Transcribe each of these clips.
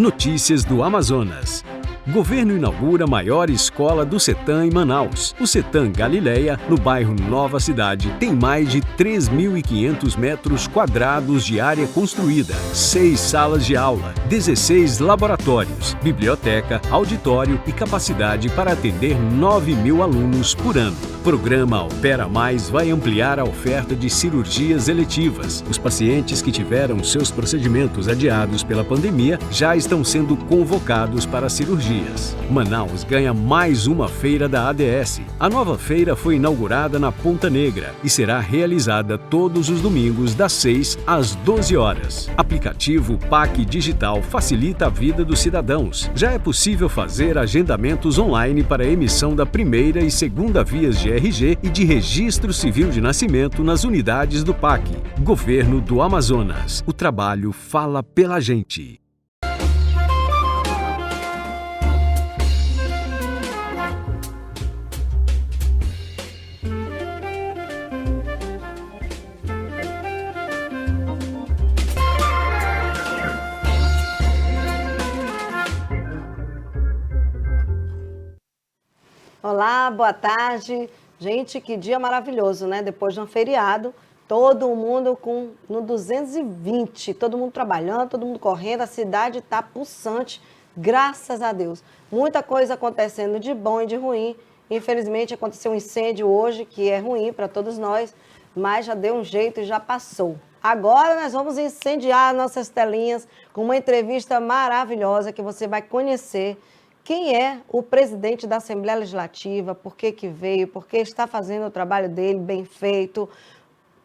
Notícias do Amazonas. Governo inaugura a maior escola do CETAM em Manaus. O CETAM Galileia, no bairro Nova Cidade, tem mais de 3.500 metros quadrados de área construída, 6 salas de aula, 16 laboratórios, biblioteca, auditório e capacidade para atender 9.000 alunos por ano. O programa Opera Mais vai ampliar a oferta de cirurgias eletivas. Os pacientes que tiveram seus procedimentos adiados pela pandemia já estão sendo convocados para cirurgias. Manaus ganha mais uma feira da ADS. A nova feira foi inaugurada na Ponta Negra e será realizada todos os domingos das 6 às 12 horas. Aplicativo PAC Digital facilita a vida dos cidadãos. Já é possível fazer agendamentos online para a emissão da primeira e segunda vias de RG e de registro civil de nascimento nas unidades do PAC. Governo do Amazonas. O trabalho fala pela gente. Olá, boa tarde. Gente, que dia maravilhoso, né? Depois de um feriado, todo mundo no 220, todo mundo trabalhando, todo mundo correndo, a cidade está pulsante, graças a Deus. Muita coisa acontecendo de bom e de ruim. Infelizmente, aconteceu um incêndio hoje, que é ruim para todos nós, mas já deu um jeito e já passou. Agora nós vamos incendiar nossas telinhas com uma entrevista maravilhosa que você vai conhecer. Quem é o presidente da Assembleia Legislativa, por que veio, por que está fazendo o trabalho dele bem feito.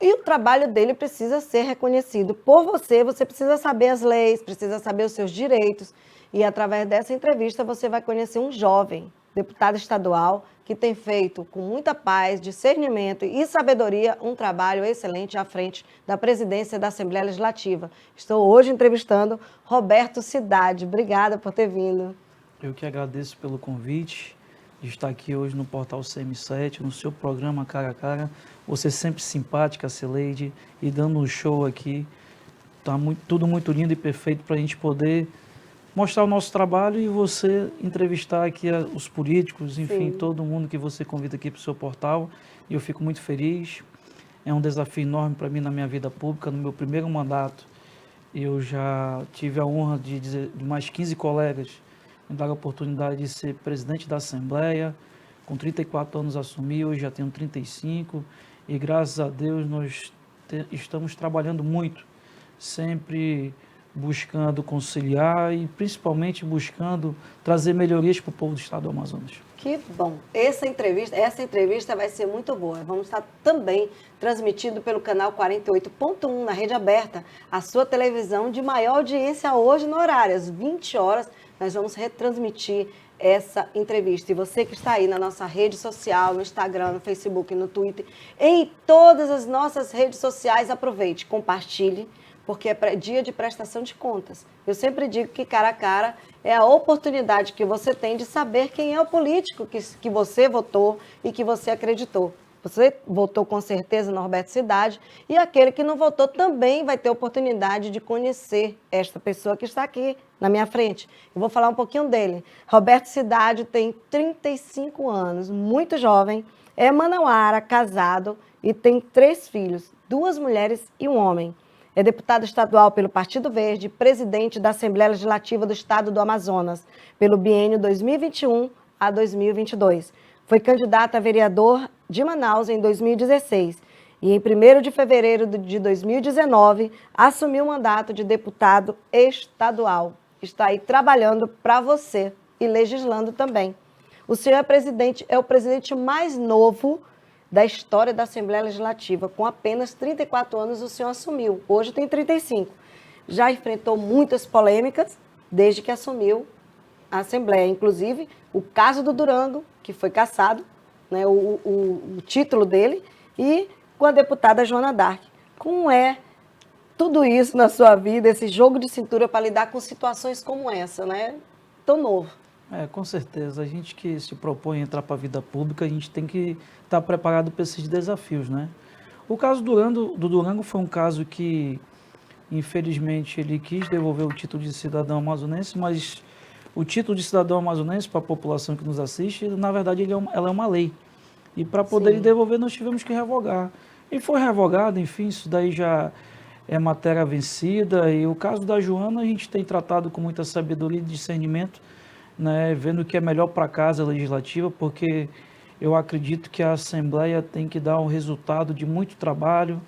E o trabalho dele precisa ser reconhecido por você, você precisa saber as leis, precisa saber os seus direitos. E através dessa entrevista você vai conhecer um jovem deputado estadual que tem feito com muita paz, discernimento e sabedoria um trabalho excelente à frente da presidência da Assembleia Legislativa. Estou hoje entrevistando Roberto Cidade. Obrigada por ter vindo. Eu que agradeço pelo convite de estar aqui hoje no Portal CM7, no seu programa Cara a Cara. Você sempre simpática, Celeide, e dando um show aqui. Tá tudo muito lindo e perfeito para a gente poder mostrar o nosso trabalho e você entrevistar aqui os políticos, enfim, Sim. Todo mundo que você convida aqui para o seu portal. E eu fico muito feliz. É um desafio enorme para mim na minha vida pública. No meu primeiro mandato, eu já tive a honra de mais 15 colegas me dar a oportunidade de ser presidente da Assembleia. Com 34 anos assumi, hoje já tenho 35 e graças a Deus nós estamos trabalhando muito, sempre buscando conciliar e principalmente buscando trazer melhorias para o povo do estado do Amazonas. Que bom! Essa entrevista vai ser muito boa. Vamos estar também transmitido pelo canal 48.1 na rede aberta, a sua televisão de maior audiência hoje no horário, às 20 horas. Nós vamos retransmitir essa entrevista. E você que está aí na nossa rede social, no Instagram, no Facebook, no Twitter, em todas as nossas redes sociais, aproveite, compartilhe, porque é dia de prestação de contas. Eu sempre digo que cara a cara é a oportunidade que você tem de saber quem é o político que você votou e que você acreditou. Você votou com certeza no Roberto Cidade e aquele que não votou também vai ter oportunidade de conhecer esta pessoa que está aqui na minha frente. Eu vou falar um pouquinho dele. Roberto Cidade tem 35 anos, muito jovem, é manauara, casado e tem 3 filhos, 2 mulheres e um homem. É deputado estadual pelo Partido Verde, presidente da Assembleia Legislativa do Estado do Amazonas, pelo biênio 2021 a 2022. Foi candidato a vereador de Manaus em 2016 e em 1º de fevereiro de 2019 assumiu o mandato de deputado estadual. Está aí trabalhando para você e legislando também. O senhor é o presidente mais novo da história da Assembleia Legislativa. Com apenas 34 anos o senhor assumiu. Hoje tem 35. Já enfrentou muitas polêmicas desde que assumiu a Assembleia. Inclusive, o caso do Durango, que foi cassado, né, o título dele, e com a deputada Joana Dark. Como é tudo isso na sua vida, esse jogo de cintura para lidar com situações como essa, né? Tão novo. Com certeza. A gente que se propõe a entrar para a vida pública, a gente tem que estar preparado para esses desafios, né? O caso do Durango foi um caso que Infelizmente, ele quis devolver o título de cidadão amazonense, mas o título de cidadão amazonense, para a população que nos assiste, na verdade, ela é uma lei. E para poder Sim. devolver, nós tivemos que revogar. E foi revogado, enfim, isso daí já é matéria vencida. E o caso da Joana, a gente tem tratado com muita sabedoria e discernimento, né, vendo o que é melhor para a Casa Legislativa, porque eu acredito que a Assembleia tem que dar um resultado de muito trabalho,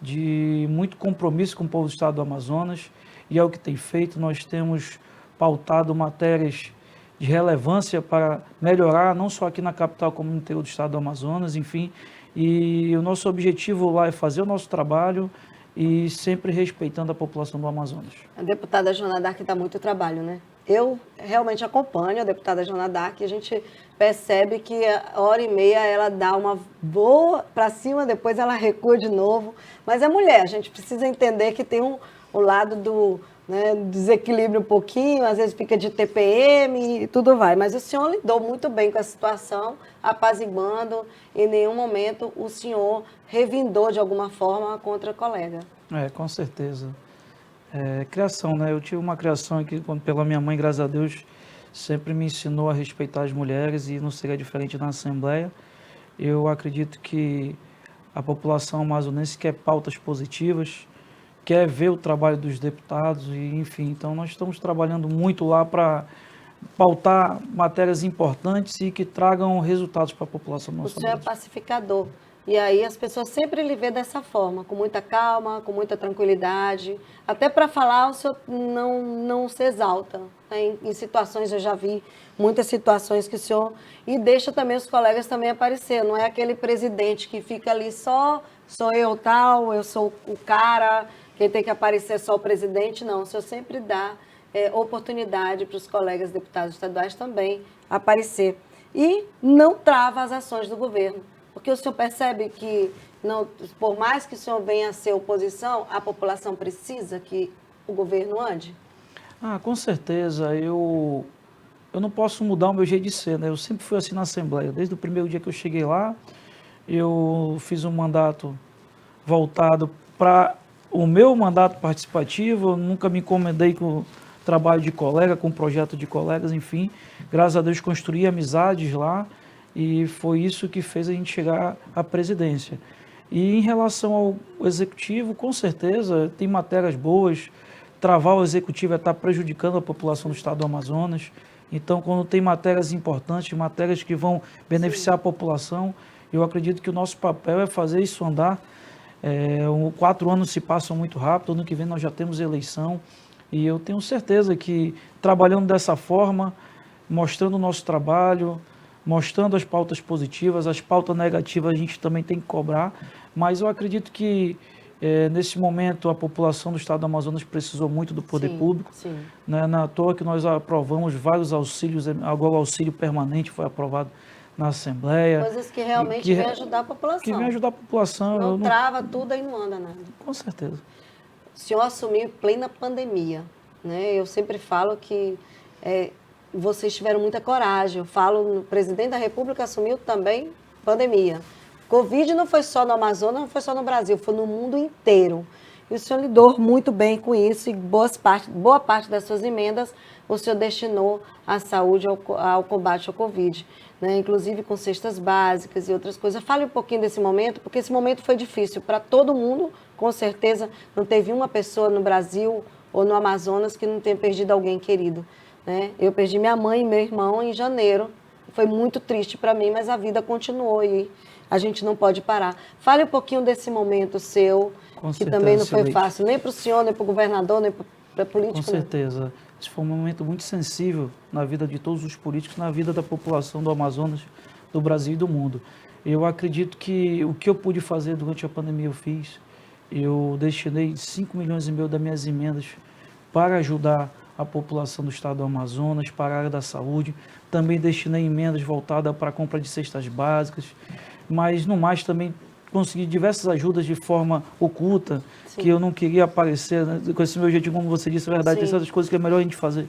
de muito compromisso com o povo do Estado do Amazonas, e é o que tem feito. Nós temos pautado matérias de relevância para melhorar, não só aqui na capital, como no interior do Estado do Amazonas, enfim, e o nosso objetivo lá é fazer o nosso trabalho e sempre respeitando a população do Amazonas. A deputada Joana Dark dá muito trabalho, né? Eu realmente acompanho a deputada Joana Dark e a gente percebe que a hora e meia ela dá uma boa para cima, depois ela recua de novo. Mas é mulher, a gente precisa entender que tem o lado do, né, desequilíbrio um pouquinho, às vezes fica de TPM e tudo vai. Mas o senhor lidou muito bem com a situação, apaziguando, em nenhum momento o senhor revindou de alguma forma contra a colega. Com certeza. Criação, né? Eu tive uma criação aqui pela minha mãe, graças a Deus, sempre me ensinou a respeitar as mulheres e não seria diferente na Assembleia. Eu acredito que a população amazonense quer pautas positivas, quer ver o trabalho dos deputados e, enfim, então nós estamos trabalhando muito lá para pautar matérias importantes e que tragam resultados para a população do nosso país. O senhor é pacificador. E aí as pessoas sempre lhe vê dessa forma, com muita calma, com muita tranquilidade. Até para falar, o senhor não se exalta. Em situações, eu já vi muitas situações que o senhor... E deixa também os colegas também aparecer. Não é aquele presidente que fica ali só, sou eu tal, eu sou o cara, quem tem que aparecer é só o presidente. Não, o senhor sempre dá oportunidade para os colegas deputados estaduais também aparecer. E não trava as ações do governo. Porque o senhor percebe que, não, por mais que o senhor venha a ser oposição, a população precisa que o governo ande? Com certeza. Eu não posso mudar o meu jeito de ser, né? Eu sempre fui assim na Assembleia. Desde o primeiro dia que eu cheguei lá, eu fiz um mandato voltado para o meu mandato participativo. Eu nunca me incomodei com o trabalho de colega, com o projeto de colegas, enfim. Graças a Deus construí amizades lá. E foi isso que fez a gente chegar à presidência. E em relação ao executivo, com certeza, tem matérias boas. Travar o executivo é estar prejudicando a população do estado do Amazonas. Então, quando tem matérias importantes, matérias que vão beneficiar a população, eu acredito que o nosso papel é fazer isso andar. 4 anos se passam muito rápido, ano que vem nós já temos eleição. E eu tenho certeza que, trabalhando dessa forma, mostrando o nosso trabalho, mostrando as pautas positivas, as pautas negativas a gente também tem que cobrar, mas eu acredito que nesse momento a população do estado do Amazonas precisou muito do poder público, né? Não é à toa que nós aprovamos vários auxílios, agora o auxílio permanente foi aprovado na Assembleia. Coisas que realmente vêm ajudar a população. Que vem ajudar a população. Não trava tudo e não anda nada. Com certeza. O senhor assumiu em plena pandemia, né? Eu sempre falo que vocês tiveram muita coragem. Eu falo, o presidente da República assumiu também pandemia. Covid não foi só no Amazonas, não foi só no Brasil, foi no mundo inteiro. E o senhor lidou muito bem com isso e boa parte das suas emendas o senhor destinou à saúde, ao combate ao Covid, né? Inclusive com cestas básicas e outras coisas. Fale um pouquinho desse momento, porque esse momento foi difícil para todo mundo, com certeza. Não teve uma pessoa no Brasil ou no Amazonas que não tenha perdido alguém querido. Né? Eu perdi minha mãe e meu irmão em janeiro. Foi muito triste para mim, mas a vida continuou e a gente não pode parar. Fale um pouquinho desse momento seu, que também não foi fácil, nem para o senhor, nem para o governador, nem para a política. Com certeza. Esse foi um momento muito sensível na vida de todos os políticos, na vida da população do Amazonas, do Brasil e do mundo. Eu acredito que o que eu pude fazer durante a pandemia eu fiz. Eu destinei 5,5 milhões das minhas emendas para ajudar a população do estado do Amazonas, para a área da saúde. Também destinei emendas voltadas para a compra de cestas básicas, mas no mais também consegui diversas ajudas de forma oculta, que eu não queria aparecer, né? Com esse meu jeitinho, como você disse, é verdade, tem certas coisas que é melhor a gente fazer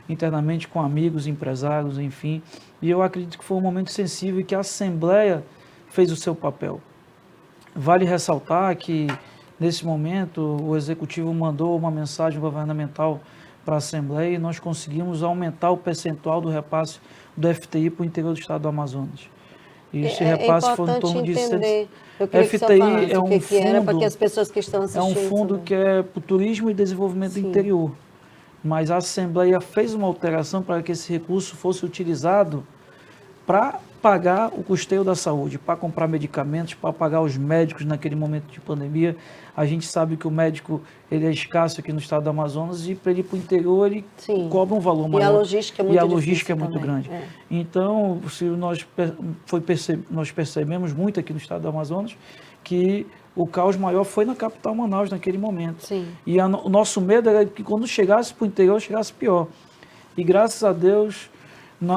internamente com amigos, empresários, enfim. E eu acredito que foi um momento sensível e que a Assembleia fez o seu papel. Vale ressaltar que nesse momento, o Executivo mandou uma mensagem governamental para a Assembleia e nós conseguimos aumentar o percentual do repasse do FTI para o interior do estado do Amazonas. E esse repasse foi em torno de... Entender. Eu queria que FTI falasse é um que era para fundo, que as pessoas que estão assistindo... é um fundo que é para o turismo e desenvolvimento do interior. Mas a Assembleia fez uma alteração para que esse recurso fosse utilizado para pagar o custeio da saúde, para comprar medicamentos, para pagar os médicos naquele momento de pandemia. A gente sabe que o médico ele é escasso aqui no estado do Amazonas e para ele ir para o interior ele cobra um valor maior. E a logística é muito, grande. É. Então, se nós percebemos muito aqui no estado do Amazonas que o caos maior foi na capital Manaus naquele momento. Sim. E o nosso medo era que quando chegasse para o interior, chegasse pior. E graças a Deus,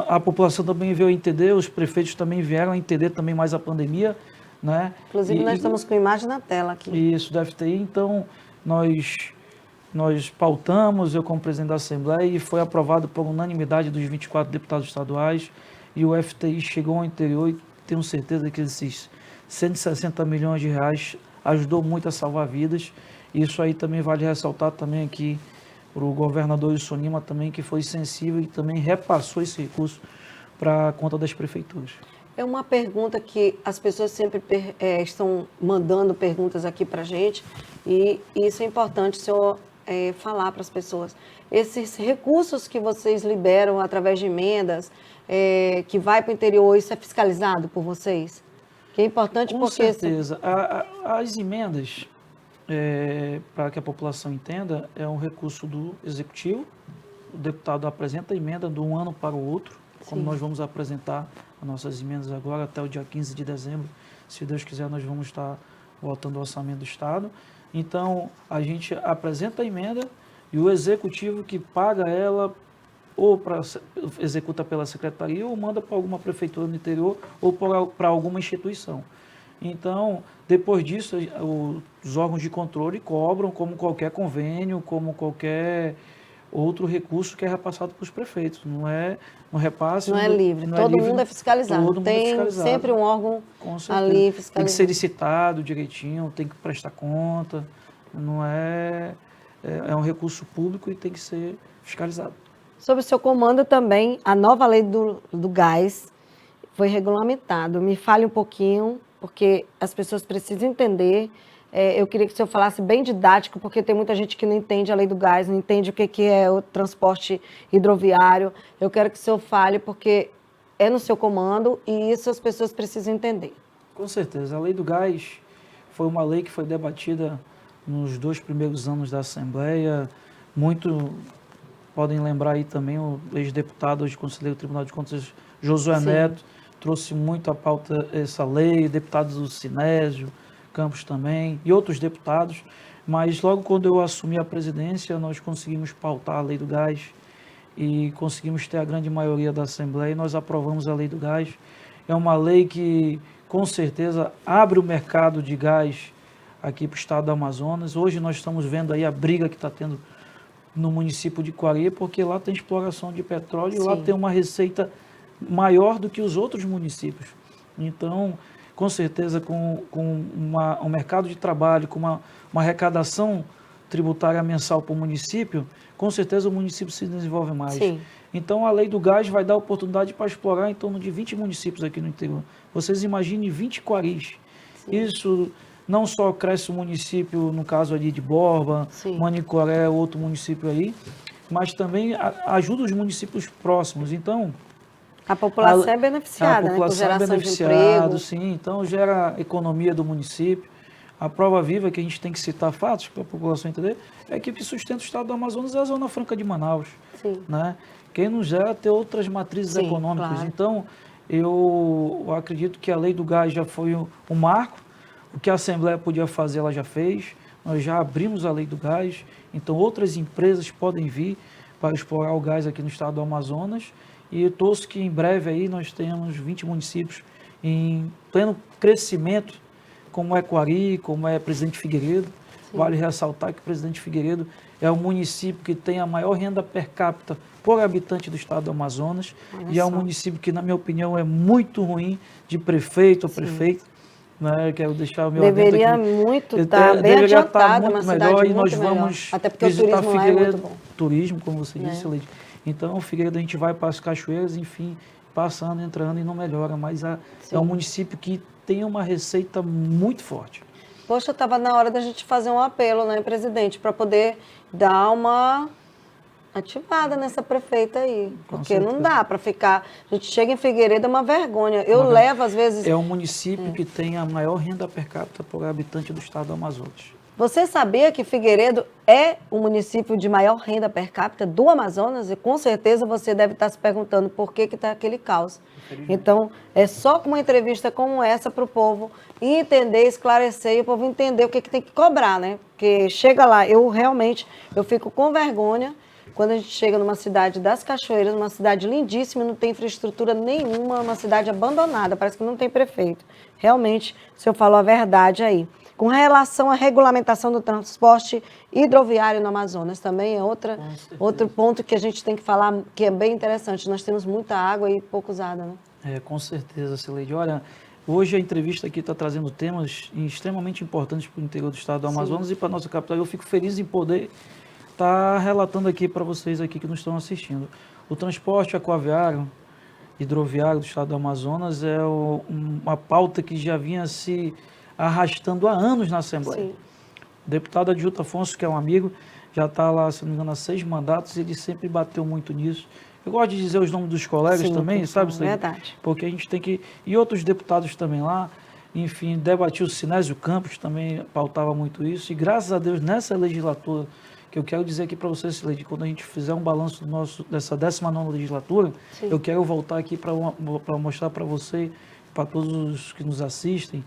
a população também veio a entender, os prefeitos também vieram a entender também mais a pandemia, né? Inclusive, nós estamos com imagem na tela aqui. Isso, do FTI. Então, nós pautamos, eu como presidente da Assembleia, e foi aprovado por unanimidade dos 24 deputados estaduais, e o FTI chegou ao interior e tenho certeza que esses 160 milhões de reais ajudou muito a salvar vidas. Isso aí também vale ressaltar também aqui para o governador Wilson Lima também, que foi sensível e também repassou esse recurso para a conta das prefeituras. É uma pergunta que as pessoas sempre estão mandando perguntas aqui para a gente, e isso é importante o senhor falar para as pessoas. Esses recursos que vocês liberam através de emendas, que vai para o interior, isso é fiscalizado por vocês? Que é importante Com porque... certeza. As emendas, para que a população entenda, é um recurso do Executivo. O deputado apresenta a emenda de um ano para o outro, como nós vamos apresentar as nossas emendas agora até o dia 15 de dezembro. Se Deus quiser, nós vamos estar votando o orçamento do Estado. Então, a gente apresenta a emenda e o Executivo que paga ela ou executa pela Secretaria ou manda para alguma prefeitura no interior ou para alguma instituição. Então, depois disso, os órgãos de controle cobram como qualquer convênio, como qualquer outro recurso que é repassado para os prefeitos. Não é um repasse... Não é livre. Todo mundo é fiscalizado. Todo mundo é fiscalizado. Sempre um órgão ali fiscalizado. Tem que ser licitado direitinho, tem que prestar conta. Não é um recurso público e tem que ser fiscalizado. Sob o seu comando também, a nova lei do gás foi regulamentado. Me fale um pouquinho, porque as pessoas precisam entender. Eu queria que o senhor falasse bem didático, porque tem muita gente que não entende a lei do gás, não entende o que é o transporte hidroviário. Eu quero que o senhor fale, porque é no seu comando e isso as pessoas precisam entender. Com certeza. A lei do gás foi uma lei que foi debatida nos 2 primeiros anos da Assembleia. Muito podem lembrar aí também o ex-deputado, hoje conselheiro do Tribunal de Contas, Josué Neto, trouxe muito à pauta essa lei, deputados do Sinésio, Campos também, e outros deputados, mas logo quando eu assumi a presidência, nós conseguimos pautar a lei do gás e conseguimos ter a grande maioria da Assembleia e nós aprovamos a lei do gás. É uma lei que, com certeza, abre o mercado de gás aqui para o estado do Amazonas. Hoje nós estamos vendo aí a briga que está tendo no município de Coari, porque lá tem exploração de petróleo e lá tem uma receita maior do que os outros municípios. Então, com certeza, com um mercado de trabalho, com uma arrecadação tributária mensal para o município, com certeza o município se desenvolve mais. Sim. Então, a lei do gás vai dar oportunidade para explorar em torno de 20 municípios aqui no interior. Vocês imaginem 20 Coaris. Isso não só cresce o município, no caso ali de Borba, Manicoré, outro município aí, mas também ajuda os municípios próximos. Então, a população é beneficiada, a população né? Com é beneficiada, sim. Então, gera economia do município. A prova viva que a gente tem que citar fatos para a população entender é que o que sustenta o estado do Amazonas é a Zona Franca de Manaus. Sim. Né? Quem nos gera ter outras matrizes econômicas. Claro. Então, eu acredito que a lei do gás já foi um marco. O que a Assembleia podia fazer, ela já fez. Nós já abrimos a lei do gás. Então, outras empresas podem vir para explorar o gás aqui no estado do Amazonas. E torço que em breve aí nós tenhamos 20 municípios em pleno crescimento, como é Coari, como é Presidente Figueiredo. Sim. Vale ressaltar que Presidente Figueiredo é o município que tem a maior renda per capita por habitante do estado do Amazonas. E é um município que, na minha opinião, é muito ruim de prefeito ou prefeita. né? Quero deixar o meu Deveria adendo aqui. muito estar bem Deveria estar adiantada, muito uma cidade melhor, e muito nós melhor. vamos Até porque o visitar turismo lá é muito bom. Turismo, como você Né? disse, Leide. Então, Figueiredo, a gente vai para as cachoeiras, enfim, passando, entrando e não melhora, mas é um município que tem uma receita muito forte. Poxa, estava na hora da gente fazer um apelo, né, presidente, para poder dar uma ativada nessa prefeita aí. Porque não dá para ficar. A gente chega em Figueiredo, é uma vergonha. Eu levo, às vezes. É um município que tem a maior renda per capita por habitante do estado do Amazonas. Você sabia que Figueiredo é o município de maior renda per capita do Amazonas? E com certeza você deve estar se perguntando por que está aquele caos. Então, é só com uma entrevista como essa para o povo entender, esclarecer e o povo entender o que tem que cobrar, né? Porque chega lá, eu fico com vergonha quando a gente chega numa cidade das Cachoeiras, uma cidade lindíssima, não tem infraestrutura nenhuma, uma cidade abandonada, parece que não tem prefeito. Realmente, o senhor falou a verdade aí. Com relação à regulamentação do transporte hidroviário no Amazonas, também é outro ponto que a gente tem que falar, que é bem interessante. Nós temos muita água e pouco usada, né? Com certeza, Cileide. Olha, hoje a entrevista aqui está trazendo temas extremamente importantes para o interior do estado do Amazonas e para a nossa capital. Eu fico feliz em poder estar relatando aqui para vocês aqui que nos estão assistindo. O transporte aquaviário, hidroviário do estado do Amazonas é uma pauta que já vinha se arrastando há anos na Assembleia. Sim. O deputado Adilto Afonso, que é um amigo, já está lá, se não me engano, há 6 mandatos, e ele sempre bateu muito nisso. Eu gosto de dizer os nomes dos colegas também, sabe? É verdade. Porque a gente tem que... E outros deputados também lá, enfim, debatiu o Sinésio Campos, também pautava muito isso, e graças a Deus, nessa legislatura, que eu quero dizer aqui para vocês, Cileide, quando a gente fizer um balanço dessa 19ª legislatura, eu quero voltar aqui para mostrar para você, para todos os que nos assistem,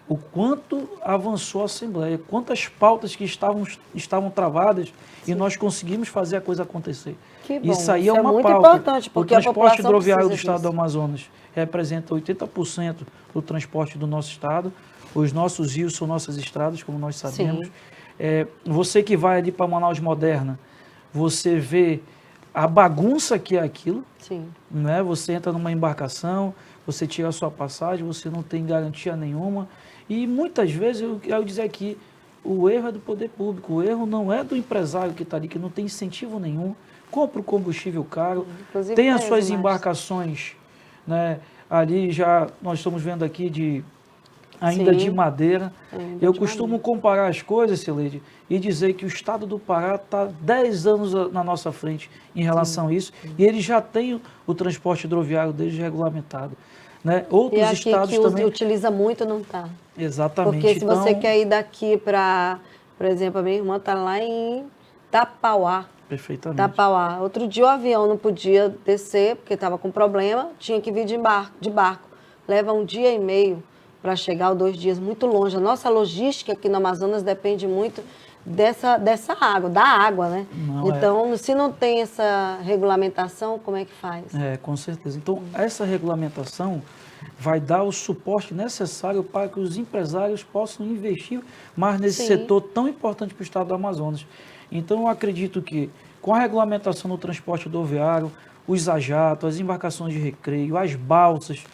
o quanto avançou a Assembleia, quantas pautas que estavam travadas e nós conseguimos fazer a coisa acontecer. Que bom, isso aí é uma muito pauta. Importante, porque o transporte hidroviário do estado disso. do Amazonas representa 80% do transporte do nosso estado. Os nossos rios são nossas estradas, como nós sabemos. Você que vai ali para Manaus Moderna, você vê a bagunça que é aquilo. Sim. Né? Você entra numa embarcação, você tira a sua passagem, você não tem garantia nenhuma. E muitas vezes, eu quero dizer aqui, o erro é do poder público, o erro não é do empresário que está ali, que não tem incentivo nenhum, compra o combustível caro, inclusive tem as suas embarcações, né? Ali já, nós estamos vendo aqui ainda de madeira. Eu costumo comparar as coisas, Cileide, e dizer que o estado do Pará está 10 anos na nossa frente em relação a isso, e ele já tem o transporte hidroviário desde regulamentado. Né? Outros estados que também... utiliza muito não está. Exatamente. Porque se você quer ir daqui para, por exemplo, a minha irmã está lá em Tapauá. Perfeitamente. Tapauá. Outro dia o avião não podia descer, porque estava com problema, tinha que vir de barco. Leva 1 dia e meio para chegar, ou 2 dias, muito longe. A nossa logística aqui no Amazonas depende muito dessa água, da água, né? Então, se não tem essa regulamentação, como é que faz? Com certeza. Então, essa regulamentação vai dar o suporte necessário para que os empresários possam investir mais nesse setor tão importante para o estado do Amazonas. Então, eu acredito que com a regulamentação do transporte rodoviário, os ajatos, as embarcações de recreio, as balsas,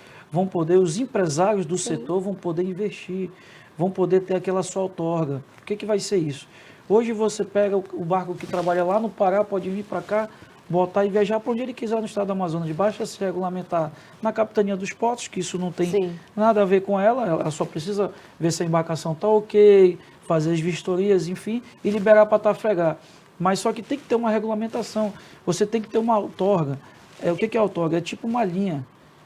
os empresários do setor vão poder investir, vão poder ter aquela sua outorga. O que vai ser isso? Hoje você pega o barco que trabalha lá no Pará, pode vir para cá, botar e viajar para onde ele quiser no estado do Amazonas. Basta se regulamentar na capitania dos portos, que isso não tem nada a ver com ela só precisa ver se a embarcação está ok, fazer as vistorias, enfim, e liberar para trafegar. Mas só que tem que ter uma regulamentação, você tem que ter uma outorga. O que é outorga? É tipo uma linha,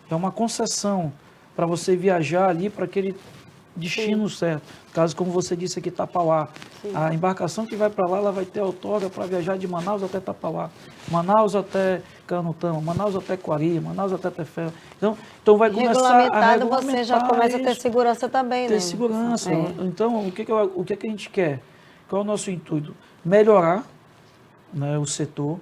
é uma concessão para você viajar ali para aquele destino certo. Caso, como você disse aqui, Tapauá. A embarcação que vai para lá, ela vai ter outorga para viajar de Manaus até Tapauá, Manaus até Canutama, Manaus até Quari, Manaus até Tefé. Então vai começar a regulamentar. Você já começa a ter segurança também, né? Ter segurança. Então, o que a gente quer? Qual é o nosso intuito? Melhorar, né, o setor.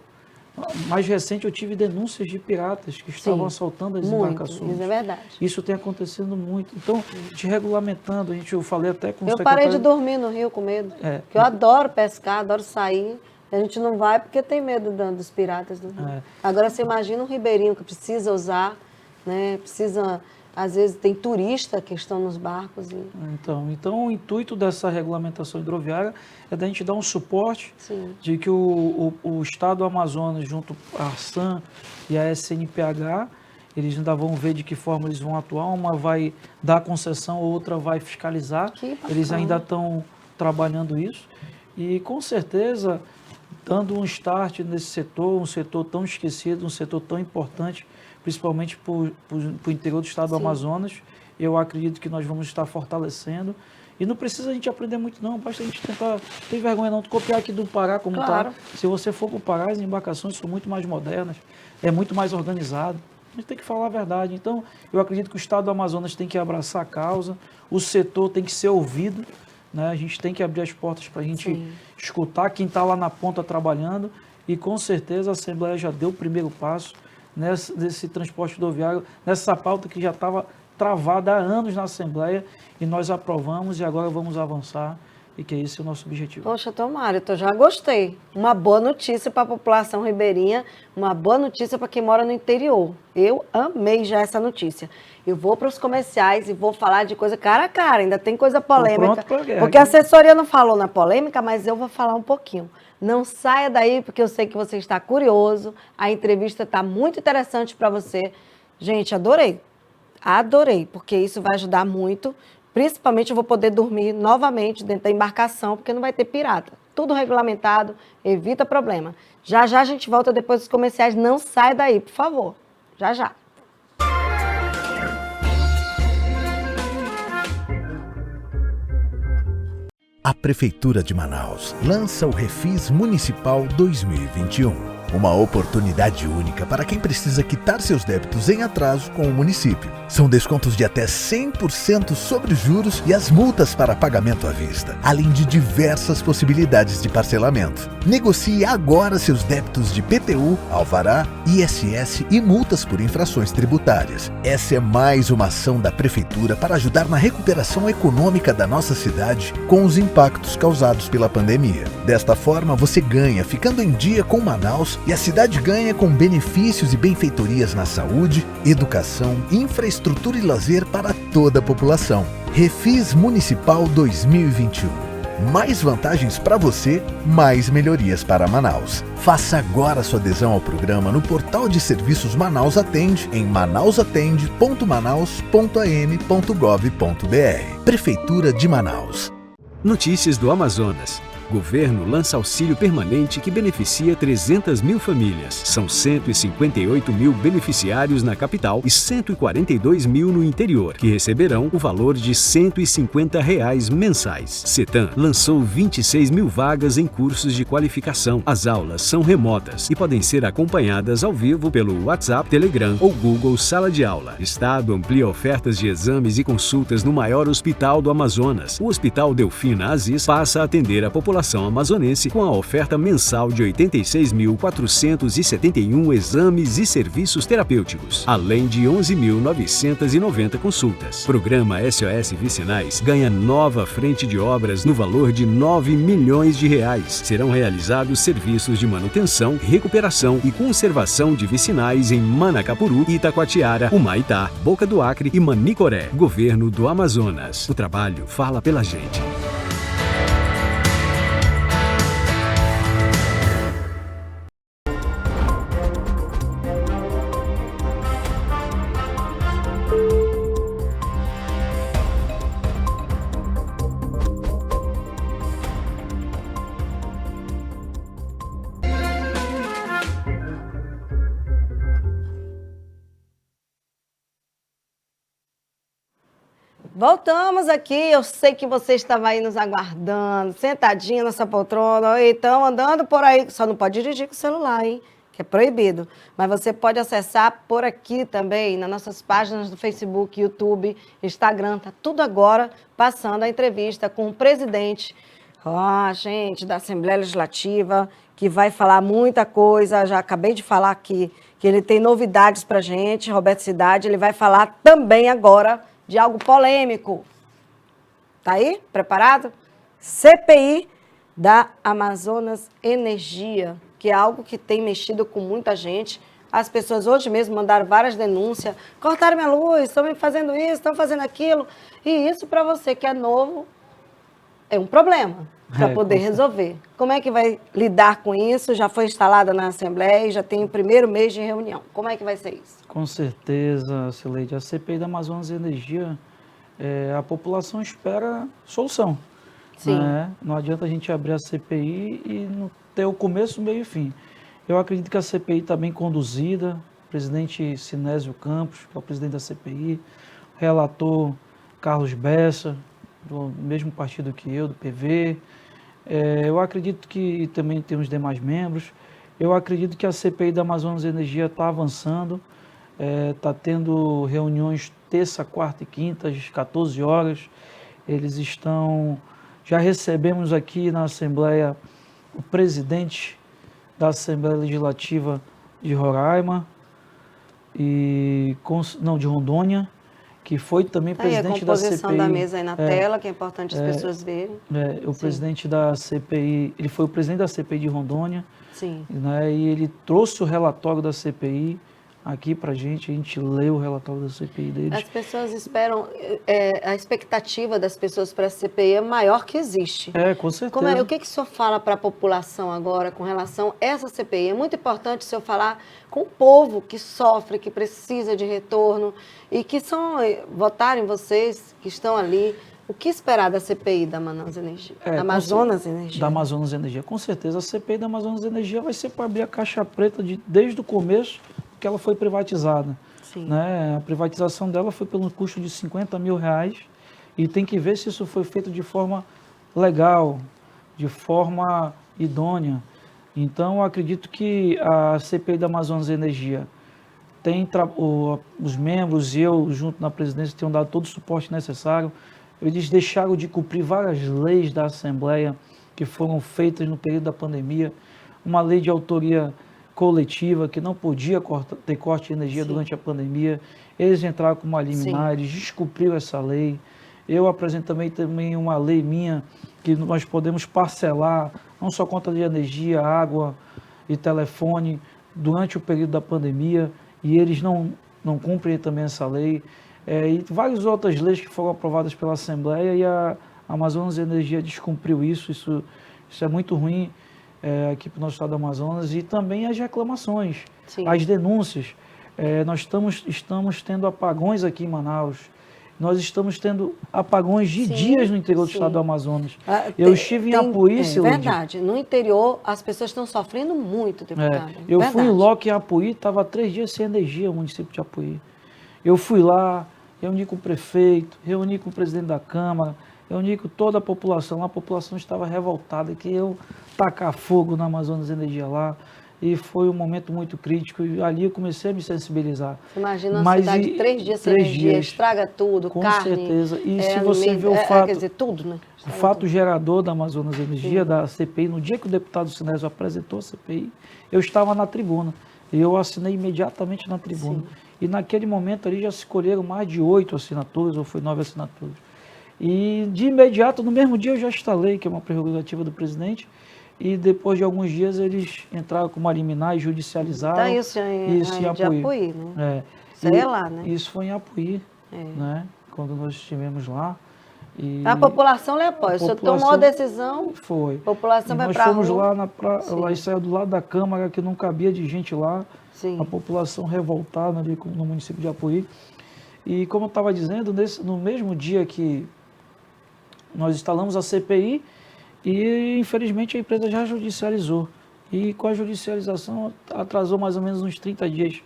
Mais recente, eu tive denúncias de piratas que estavam assaltando as embarcações. Isso é verdade. Isso tem acontecido muito. Então, te regulamentando, eu falei até com o secretário... Eu parei de dormir no rio com medo. Porque eu adoro pescar, adoro sair. A gente não vai porque tem medo dos piratas do rio. Agora, você imagina um ribeirinho que precisa usar, né, precisa Às vezes tem turista que estão nos barcos. Então o intuito dessa regulamentação hidroviária é da gente dar um suporte Sim. de que o Estado do Amazonas, junto à ARSAM e a SNPH, eles ainda vão ver de que forma eles vão atuar. Uma vai dar concessão, outra vai fiscalizar. Eles ainda estão trabalhando isso. E, com certeza, dando um start nesse setor, um setor tão esquecido, um setor tão importante, principalmente para o interior do estado do Amazonas, eu acredito que nós vamos estar fortalecendo. E não precisa a gente aprender muito, não. Basta a gente tentar. Não tem vergonha, não, de copiar aqui do Pará como está. Se você for para o Pará, as embarcações são muito mais modernas, é muito mais organizado. A gente tem que falar a verdade. Então, eu acredito que o estado do Amazonas tem que abraçar a causa, o setor tem que ser ouvido, né? A gente tem que abrir as portas para a gente escutar quem está lá na ponta trabalhando. E, com certeza, a Assembleia já deu o primeiro passo nesse transporte rodoviário, nessa pauta que já estava travada há anos na Assembleia, e nós aprovamos e agora vamos avançar, e que esse é o nosso objetivo. Poxa, tomara, eu já gostei. Uma boa notícia para a população ribeirinha, uma boa notícia para quem mora no interior. Eu amei já essa notícia. Eu vou para os comerciais e vou falar de coisa cara a cara, ainda tem coisa polêmica. Porque a assessoria não falou na polêmica, mas eu vou falar um pouquinho. Não saia daí, porque eu sei que você está curioso. A entrevista está muito interessante para você. Gente, adorei. Adorei, porque isso vai ajudar muito. Principalmente eu vou poder dormir novamente dentro da embarcação, porque não vai ter pirata. Tudo regulamentado, evita problema. Já já a gente volta depois dos comerciais. Não saia daí, por favor. Já já. A Prefeitura de Manaus lança o Refis Municipal 2021. Uma oportunidade única para quem precisa quitar seus débitos em atraso com o município. São descontos de até 100% sobre os juros e as multas para pagamento à vista, além de diversas possibilidades de parcelamento. Negocie agora seus débitos de PTU, alvará, ISS e multas por infrações tributárias. Essa é mais uma ação da Prefeitura para ajudar na recuperação econômica da nossa cidade com os impactos causados pela pandemia. Desta forma, você ganha ficando em dia com Manaus e a cidade ganha com benefícios e benfeitorias na saúde, educação, infraestrutura e lazer para toda a população. Refis Municipal 2021. Mais vantagens para você, mais melhorias para Manaus. Faça agora sua adesão ao programa no portal de serviços Manaus Atende em manausatende.manaus.am.gov.br. Prefeitura de Manaus. Notícias do Amazonas. Governo lança auxílio permanente que beneficia 300 mil famílias. São 158 mil beneficiários na capital e 142 mil no interior, que receberão o valor de R$ 150 mensais. Cetan lançou 26 mil vagas em cursos de qualificação. As aulas são remotas e podem ser acompanhadas ao vivo pelo WhatsApp, Telegram ou Google Sala de Aula. Estado amplia ofertas de exames e consultas no maior hospital do Amazonas. O Hospital Delfina Aziz passa a atender a população amazonense com a oferta mensal de 86.471 exames e serviços terapêuticos, além de 11.990 consultas. Programa SOS Vicinais ganha nova frente de obras no valor de R$ 9 milhões. Serão realizados serviços de manutenção, recuperação e conservação de vicinais em Manacapuru, Itacoatiara, Humaitá, Boca do Acre e Manicoré. Governo do Amazonas. O trabalho fala pela gente. Voltamos aqui, eu sei que você estava aí nos aguardando, sentadinha nessa poltrona, ou então andando por aí, só não pode dirigir com o celular, hein? Que é proibido. Mas você pode acessar por aqui também, nas nossas páginas do Facebook, YouTube, Instagram, tá tudo agora passando a entrevista com o presidente, gente, da Assembleia Legislativa, que vai falar muita coisa, já acabei de falar aqui, que ele tem novidades pra gente, Roberto Cidade, ele vai falar também agora de algo polêmico. Tá aí? Preparado? CPI da Amazonas Energia, que é algo que tem mexido com muita gente. As pessoas hoje mesmo mandaram várias denúncias, cortaram minha luz, estão me fazendo isso, estão fazendo aquilo. E isso para você que é novo é um problema para poder resolver. Como é que vai lidar com isso? Já foi instalada na Assembleia e já tem o primeiro mês de reunião. Como é que vai ser isso? Com certeza, Cileide. A CPI da Amazonas Energia, a população espera solução. Sim. Né? Não adianta a gente abrir a CPI e não ter o começo, meio e fim. Eu acredito que a CPI está bem conduzida. O presidente Sinésio Campos, que é o presidente da CPI, o relator Carlos Bessa, do mesmo partido que eu, do PV. Eu acredito que também tem os demais membros. Eu acredito que a CPI da Amazonas Energia está avançando. Está tendo reuniões terça, quarta e quinta, às 14 horas. Eles estão... Já recebemos aqui na Assembleia o presidente da Assembleia Legislativa de Roraima, de Rondônia, que foi também presidente da CPI. A composição da mesa aí na tela, que é importante as pessoas verem. O presidente da CPI, ele foi o presidente da CPI de Rondônia. Sim. Né, e ele trouxe o relatório da CPI aqui pra gente, a gente leu o relatório da CPI deles. As pessoas esperam, a expectativa das pessoas para a CPI é maior que existe. Com certeza. O que o senhor fala para a população agora com relação a essa CPI? É muito importante o senhor falar com o povo que sofre, que precisa de retorno e que votarem vocês que estão ali. O que esperar da CPI da Amazonas Energia? Amazonas Energia. Da Amazonas Energia. Com certeza, a CPI da Amazonas Energia vai ser para abrir a caixa preta desde o começo que ela foi privatizada. Sim. Né? A privatização dela foi pelo custo de R$50 mil e tem que ver se isso foi feito de forma legal, de forma idônea. Então, eu acredito que a CPI da Amazonas Energia os membros e eu, junto na presidência, tenham dado todo o suporte necessário. Eles deixaram de cumprir várias leis da Assembleia que foram feitas no período da pandemia. Uma lei de autoria coletiva que não podia ter corte de energia durante a pandemia. Eles entraram com uma liminar, eles descumpriram essa lei. Eu apresentei também uma lei minha que nós podemos parcelar não só conta de energia, água e telefone durante o período da pandemia e eles não cumprem também essa lei. E várias outras leis que foram aprovadas pela Assembleia e a Amazonas Energia descumpriu isso. Isso é muito ruim aqui para o nosso estado do Amazonas. E também as reclamações, as denúncias. Nós estamos tendo apagões aqui em Manaus. Nós estamos tendo apagões de dias no interior do estado do Amazonas. Eu estive em Apuí, Cileide. Verdade. No interior, as pessoas estão sofrendo muito, deputado. Eu fui em loco em Apuí, estava 3 dias sem energia o município de Apuí. Eu fui lá, reuni com o prefeito, reuni com o presidente da Câmara, reuni com toda a população estava revoltada, que eu tacar fogo na Amazonas Energia lá, e foi um momento muito crítico, e ali eu comecei a me sensibilizar. Imagina uma cidade 3 dias sem energia, estraga tudo, com carne. Com certeza, e se você vê o fato, quer dizer, tudo, né? O fato gerador da Amazonas Energia, da CPI, no dia que o deputado Sinésio apresentou a CPI, eu estava na tribuna, e eu assinei imediatamente na tribuna. E naquele momento ali já se colheram mais de 8 assinaturas, ou foi 9 assinaturas. E de imediato, no mesmo dia eu já instalei, que é uma prerrogativa do presidente, e depois de alguns dias eles entraram com uma liminar e judicializaram. Então isso em Apuí, né? Isso aí é lá, né? Isso foi em Apuí, né? Quando nós estivemos lá. E a população lhe apoia. O senhor tomou a decisão, foi. A população vai para a rua. Nós fomos lá, lá saiu do lado da Câmara, que não cabia de gente lá. Sim. A população revoltada ali no município de Apuí. E como eu estava dizendo, no mesmo dia que nós instalamos a CPI, e infelizmente a empresa já judicializou. E com a judicialização atrasou mais ou menos uns 30 dias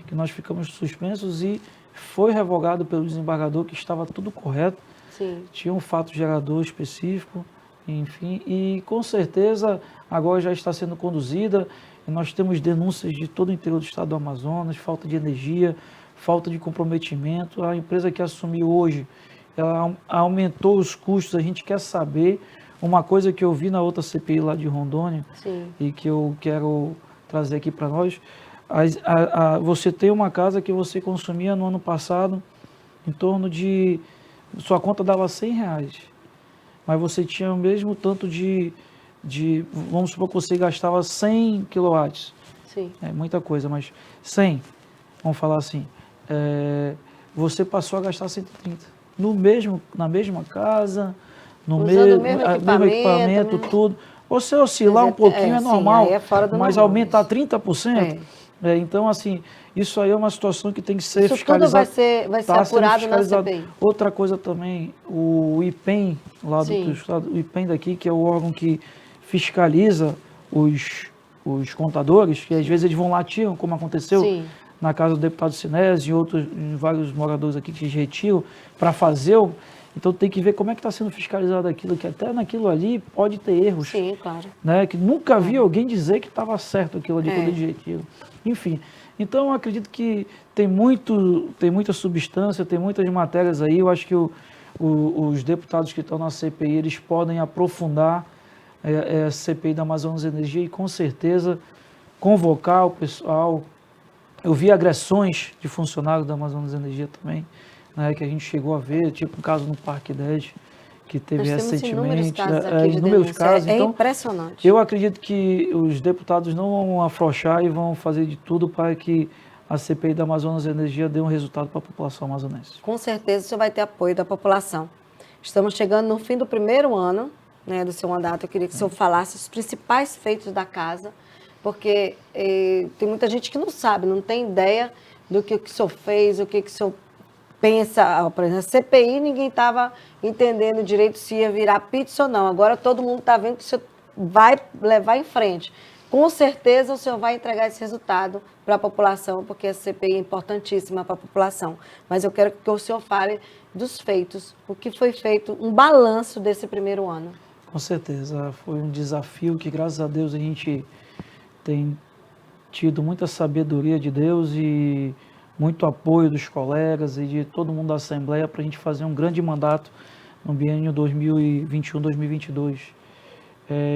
que nós ficamos suspensos e foi revogado pelo desembargador que estava tudo correto. Tinha um fato gerador específico, enfim, e com certeza agora já está sendo conduzida. E nós temos denúncias de todo o interior do estado do Amazonas, falta de energia, falta de comprometimento. A empresa que assumiu hoje, ela aumentou os custos. A gente quer saber uma coisa que eu vi na outra CPI lá de Rondônia e que eu quero trazer aqui para nós. Você tem uma casa que você consumia no ano passado em torno de... Sua conta dava R$100, mas você tinha o mesmo tanto vamos supor que você gastava 100 kW. Sim. É muita coisa, mas 100, vamos falar assim, você passou a gastar 130. Na mesma casa, Usando o mesmo mesmo equipamento, né? tudo. Você oscilar um pouquinho é sim, normal, aí é fora do mas normal, aumentar isso. 30%, então assim, isso aí é uma situação que tem que ser Isso fiscalizada. tudo vai ser apurado na CPI. Outra coisa também, o IPEM, lá do Sim. estado, o IPEM daqui, que é o órgão que fiscaliza os contadores, que às vezes eles vão lá, tiram, como aconteceu Sim. na casa do deputado Sinésio e em vários moradores aqui que retiram, para fazer o... Então tem que ver como é que está sendo fiscalizado aquilo, que até naquilo ali pode ter erros. Sim, claro. Né? Que nunca vi alguém dizer que estava certo aquilo ali quando ele retira. Enfim, então eu acredito que tem muita substância, tem muitas matérias aí. Eu acho que os deputados que estão na CPI, eles podem aprofundar a CPI da Amazonas Energia e com certeza convocar o pessoal. Eu vi agressões de funcionários da Amazonas Energia também, né, que a gente chegou a ver, tipo um caso no Parque 10, que teve recentemente. Inúmeros casos. Então, impressionante. Eu acredito que os deputados não vão afrouxar e vão fazer de tudo para que a CPI da Amazonas Energia dê um resultado para a população amazonense. Com certeza o senhor vai ter apoio da população. Estamos chegando no fim do primeiro ano, né, do seu mandato. Eu queria que o senhor falasse os principais feitos da casa, porque tem muita gente que não sabe, não tem ideia do que o senhor fez, o que o senhor pensa. Por exemplo, a CPI, ninguém estava entendendo direito se ia virar pizza ou não. Agora todo mundo está vendo que o senhor vai levar em frente. Com certeza o senhor vai entregar esse resultado para a população, porque a CPI é importantíssima para a população. Mas eu quero que o senhor fale dos feitos, o que foi feito, um balanço desse primeiro ano. Com certeza, foi um desafio que, graças a Deus, a gente tem tido muita sabedoria de Deus e muito apoio dos colegas e de todo mundo da Assembleia para a gente fazer um grande mandato no biênio 2021-2022.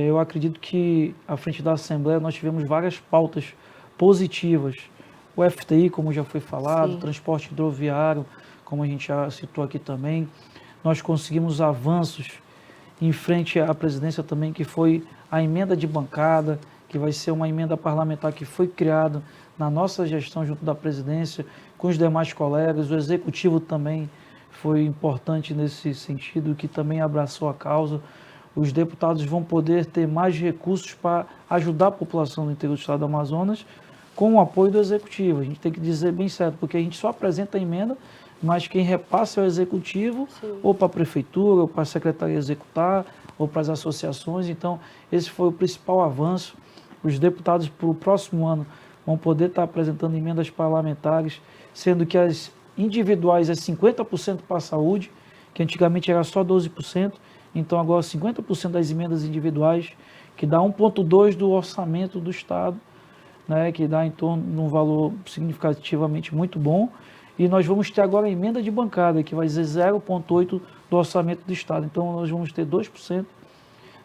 Eu acredito que, à frente da Assembleia, nós tivemos várias pautas positivas. O FTI, como já foi falado, Sim. transporte hidroviário, como a gente já citou aqui também. Nós conseguimos avanços em frente à presidência também, que foi a emenda de bancada, que vai ser uma emenda parlamentar que foi criada na nossa gestão junto da presidência, com os demais colegas. O executivo também foi importante nesse sentido, que também abraçou a causa. Os deputados vão poder ter mais recursos para ajudar a população do interior do estado do Amazonas com o apoio do executivo. A gente tem que dizer bem certo, porque a gente só apresenta a emenda, mas quem repassa é o executivo, Sim. ou para a prefeitura, ou para a secretaria executar, ou para as associações. Então, esse foi o principal avanço. Os deputados, para o próximo ano, vão poder estar apresentando emendas parlamentares, sendo que as individuais é 50% para a saúde, que antigamente era só 12%, então agora 50% das emendas individuais, que dá 1,2% do orçamento do Estado, né, que dá em torno de um valor significativamente muito bom. E nós vamos ter agora a emenda de bancada, que vai ser 0,8% do orçamento do Estado. Então nós vamos ter 2%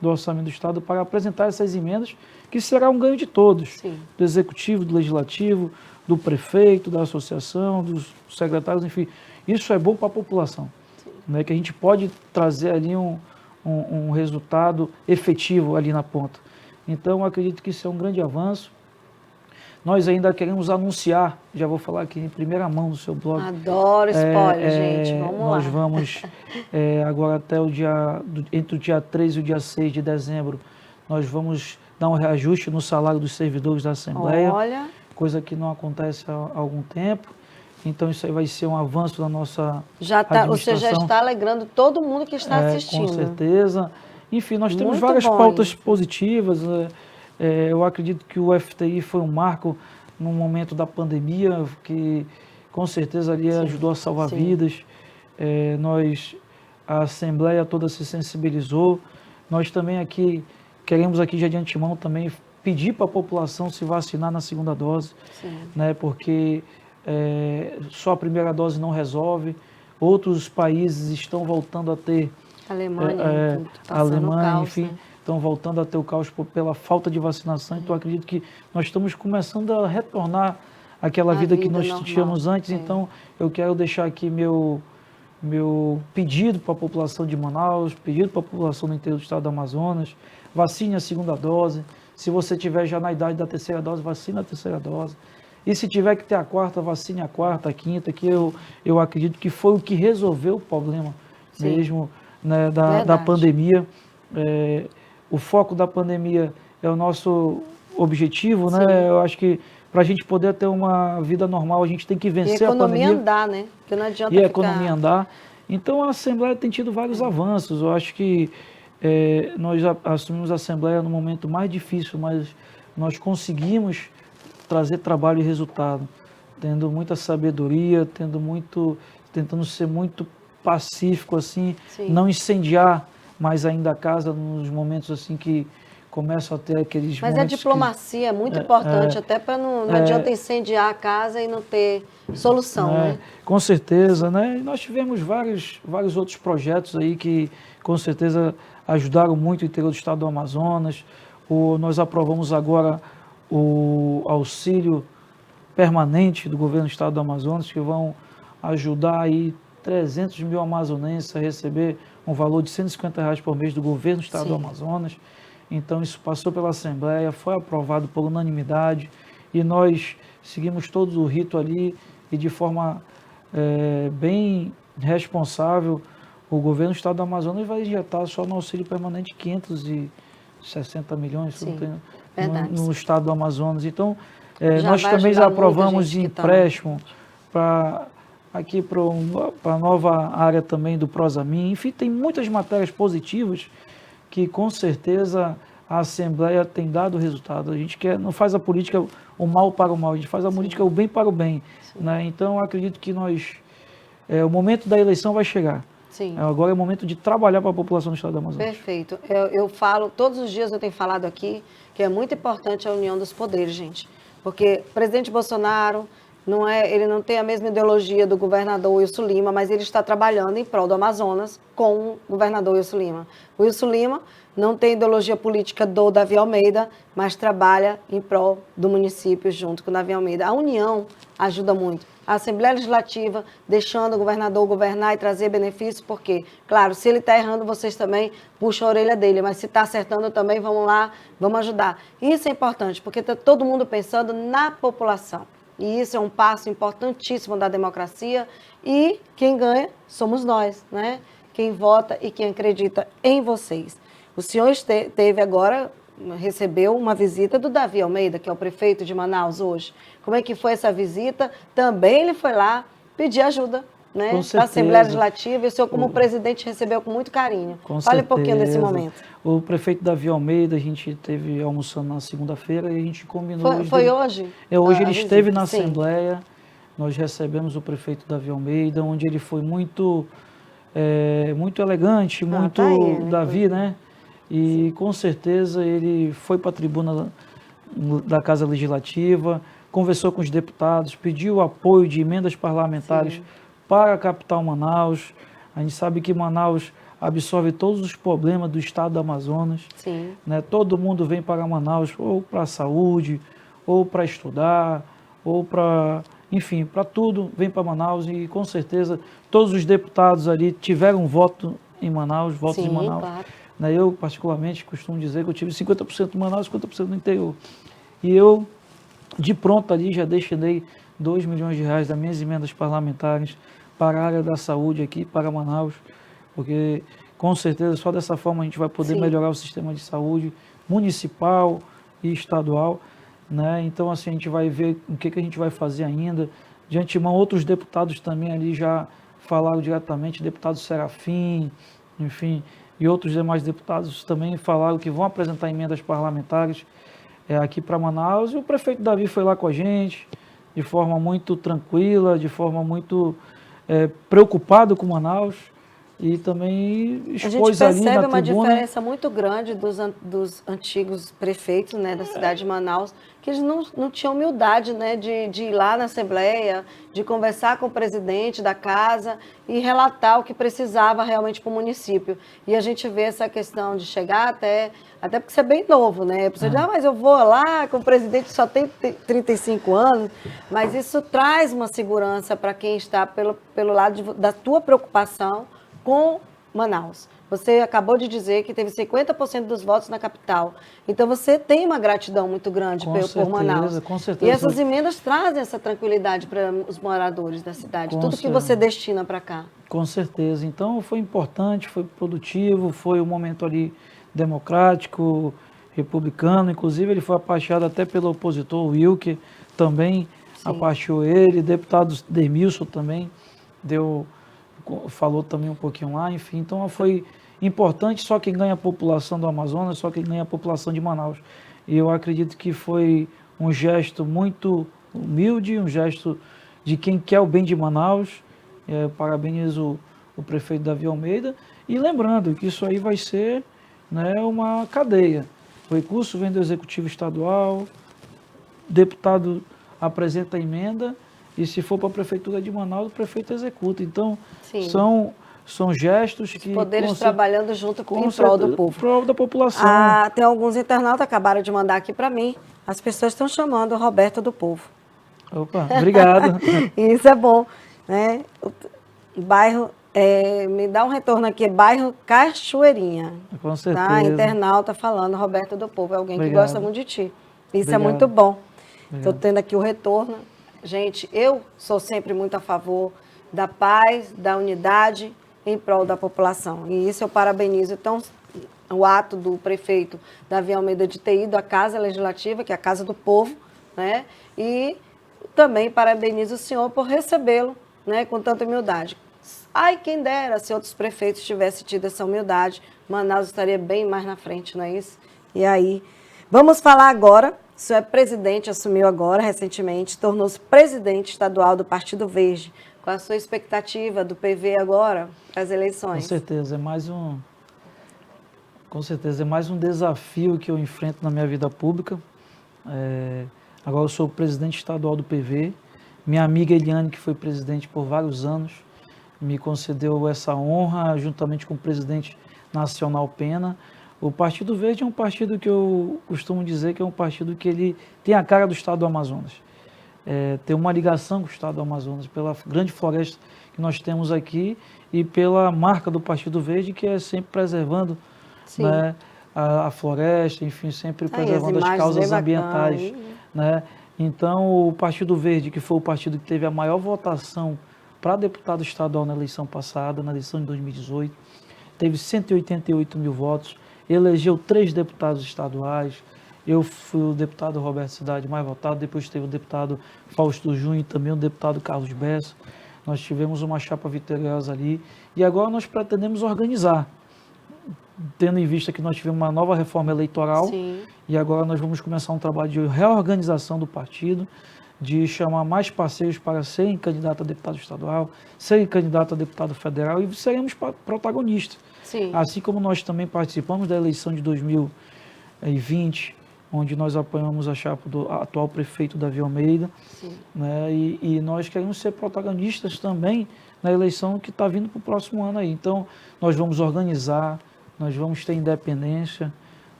do orçamento do Estado para apresentar essas emendas, que será um ganho de todos, Sim. do Executivo, do Legislativo, do prefeito, da associação, dos secretários, enfim. Isso é bom para a população, né, que a gente pode trazer ali um resultado efetivo ali na ponta. Então, eu acredito que isso é um grande avanço. Nós ainda queremos anunciar, já vou falar aqui em primeira mão do seu blog. Adoro spoiler, gente, vamos lá. Nós vamos, agora até entre o dia 3 e o dia 6 de dezembro, nós vamos dar um reajuste no salário dos servidores da Assembleia, Olha. Coisa que não acontece há algum tempo. Então isso aí vai ser um avanço da nossa Você já está alegrando todo mundo que está assistindo. Com certeza. Enfim, nós temos Muito várias bom, pautas positivas. Eu acredito que o FTI foi um marco no momento da pandemia, que com certeza ali ajudou a salvar vidas. A Assembleia toda se sensibilizou. Nós também aqui, queremos aqui já de antemão também pedir para a população se vacinar na segunda dose, né, porque só a primeira dose não resolve. Outros países estão voltando a ter... A Alemanha, caos, enfim, estão voltando a ter o caos pela falta de vacinação. Então, acredito que nós estamos começando a retornar àquela vida que nós tínhamos antes. Então, eu quero deixar aqui meu pedido para a população de Manaus, pedido para a população do interior do estado do Amazonas: vacine a segunda dose. Se você tiver já na idade da terceira dose, vacina a terceira dose. E se tiver que ter a quarta, vacine a quarta, a quinta, que eu acredito que foi o que resolveu o problema mesmo, né, da pandemia. O foco da pandemia é o nosso objetivo, né? Eu acho que para a gente poder ter uma vida normal, a gente tem que vencer a pandemia. E a economia andar, né? Porque não adianta a economia andar. Então, a Assembleia tem tido vários avanços. Eu acho que nós assumimos a Assembleia no momento mais difícil, mas nós conseguimos trazer trabalho e resultado, tendo muita sabedoria, tentando ser muito pacífico, assim, não incendiar mais ainda a casa nos momentos assim que começam a ter aqueles Mas momentos a diplomacia é muito importante, até para não adianta incendiar a casa e não ter solução, né? Com certeza, né? E nós tivemos vários outros projetos aí que, com certeza, ajudaram muito o interior do estado do Amazonas. Nós aprovamos agora o auxílio permanente do governo do estado do Amazonas, que vão ajudar aí 300 mil amazonenses a receber um valor de R$150 por mês do governo do estado do Amazonas. Então, isso passou pela Assembleia, foi aprovado por unanimidade e nós seguimos todo o rito ali e de forma bem responsável, o governo do estado do Amazonas vai injetar só no auxílio permanente 560 milhões no estado do Amazonas. Então, nós também aprovamos empréstimo para a nova área também do Prosamin. Enfim, tem muitas matérias positivas que com certeza a Assembleia tem dado resultado. A gente não faz a política o mal para o mal, a gente faz a política o bem para o bem. Né? Então, eu acredito que o momento da eleição vai chegar. Agora é o momento de trabalhar para a população do estado do Amazonas. Perfeito. Eu falo, todos os dias eu tenho falado aqui, que é muito importante a união dos poderes, gente. Porque o presidente Bolsonaro, ele não tem a mesma ideologia do governador Wilson Lima, mas ele está trabalhando em prol do Amazonas com o governador Wilson Lima. O Wilson Lima não tem ideologia política do Davi Almeida, mas trabalha em prol do município junto com o Davi Almeida. A união ajuda muito. A Assembleia Legislativa deixando o governador governar e trazer benefícios, porque, claro, se ele está errando, vocês também puxam a orelha dele, mas se está acertando também, vamos lá, vamos ajudar. Isso é importante, porque está todo mundo pensando na população. E isso é um passo importantíssimo da democracia e quem ganha somos nós, né? Quem vota e quem acredita em vocês. O senhor recebeu uma visita do Davi Almeida, que é o prefeito de Manaus hoje. Como é que foi essa visita? Também ele foi lá pedir ajuda, né, da Assembleia Legislativa, e o senhor, como presidente, recebeu com muito carinho. Fale um pouquinho desse momento. O prefeito Davi Almeida, a gente esteve almoçando na segunda-feira e a gente combinou... Foi hoje? Hoje ele esteve na Assembleia, nós recebemos o prefeito Davi Almeida, onde ele foi muito elegante, muito Davi, né? E com certeza ele foi para a tribuna da Casa Legislativa, conversou com os deputados, pediu apoio de emendas parlamentares para a capital Manaus. A gente sabe que Manaus absorve todos os problemas do estado do Amazonas. Né? Todo mundo vem para Manaus ou para a saúde, ou para estudar, ou para... Enfim, para tudo vem para Manaus e com certeza todos os deputados ali tiveram voto em Manaus, votos em Manaus. Claro. Eu, particularmente, costumo dizer que eu tive 50% em Manaus e 50% no interior. E eu, de pronto ali, já destinei R$2 milhões das minhas emendas parlamentares para a área da saúde aqui, para Manaus, porque, com certeza, só dessa forma a gente vai poder melhorar o sistema de saúde municipal e estadual. Né? Então, assim, a gente vai ver o que a gente vai fazer ainda. De antemão, outros deputados também ali já falaram diretamente, deputado Serafim, enfim... E outros demais deputados também falaram que vão apresentar emendas parlamentares aqui para Manaus. E o prefeito Davi foi lá com a gente, de forma muito tranquila, de forma muito preocupado com Manaus. E também expôs ali na tribuna. A gente percebe uma diferença muito grande dos antigos prefeitos, né, da cidade de Manaus, que eles não tinham humildade, né, de ir lá na Assembleia, de conversar com o presidente da casa e relatar o que precisava realmente para o município. E a gente vê essa questão de chegar até porque você é bem novo, né? A pessoa diz, mas eu vou lá com o presidente que só tem 35 anos, mas isso traz uma segurança para quem está pelo lado da tua preocupação com Manaus. Você acabou de dizer que teve 50% dos votos na capital. Então, você tem uma gratidão muito grande por Manaus. Com certeza. E essas emendas trazem essa tranquilidade para os moradores da cidade. Tudo que você destina para cá. Com certeza. Então, foi importante, foi produtivo, foi um momento ali democrático, republicano. Inclusive, ele foi apaixonado até pelo opositor Wilker, também apaixou ele. Deputado Demilson também falou também um pouquinho lá, enfim. Então, foi importante, só quem ganha a população do Amazonas, só quem ganha a população de Manaus. E eu acredito que foi um gesto muito humilde, um gesto de quem quer o bem de Manaus. Parabenizo o prefeito Davi Almeida. E lembrando que isso aí vai ser, né, uma cadeia. O recurso vem do Executivo Estadual, deputado apresenta a emenda, e se for para a Prefeitura de Manaus, o prefeito executa. Então, são gestos que... Os poderes trabalhando junto em prol do povo. Em prol da população. Tem alguns internautas que acabaram de mandar aqui para mim. As pessoas estão chamando o Roberto do Povo. Opa, obrigado. Isso é bom, né? O bairro... me dá um retorno aqui, bairro Cachoeirinha. Com certeza. Tá? Internauta falando, Roberto do Povo, é alguém que gosta muito de ti. Isso é muito bom. Estou tendo aqui o retorno. Gente, eu sou sempre muito a favor da paz, da unidade em prol da população. E isso eu parabenizo. Então, o ato do prefeito Davi Almeida de ter ido à Casa Legislativa, que é a Casa do Povo, né? E também parabenizo o senhor por recebê-lo, né, com tanta humildade. Ai, quem dera se outros prefeitos tivessem tido essa humildade, Manaus estaria bem mais na frente, não é isso? E aí, vamos falar agora, o senhor é presidente, assumiu agora, recentemente, tornou-se presidente estadual do Partido Verde. Qual a sua expectativa do PV agora para as eleições? Com certeza, é mais um desafio que eu enfrento na minha vida pública. Agora eu sou presidente estadual do PV. Minha amiga Eliane, que foi presidente por vários anos, me concedeu essa honra, juntamente com o presidente nacional Pena. O Partido Verde é um partido que eu costumo dizer que é um partido que ele tem a cara do estado do Amazonas. Tem uma ligação com o estado do Amazonas, pela grande floresta que nós temos aqui e pela marca do Partido Verde, que é sempre preservando, né, a floresta, enfim, sempre preservando as causas ambientais. Né? Então, o Partido Verde, que foi o partido que teve a maior votação para deputado estadual na eleição passada, na eleição de 2018, teve 188 mil votos, elegeu 3 deputados estaduais. Eu fui o deputado Roberto Cidade mais votado, depois teve o deputado Fausto Júnior e também o deputado Carlos Bessa. Nós tivemos uma chapa vitoriosa ali e agora nós pretendemos organizar, tendo em vista que nós tivemos uma nova reforma eleitoral. E agora nós vamos começar um trabalho de reorganização do partido, de chamar mais parceiros para serem candidato a deputado estadual, serem candidato a deputado federal e seremos protagonistas. Assim como nós também participamos da eleição de 2020, onde nós apoiamos a chapa do atual prefeito Davi Almeida, né? E nós queremos ser protagonistas também na eleição que está vindo para o próximo ano aí. Então, nós vamos organizar, nós vamos ter independência,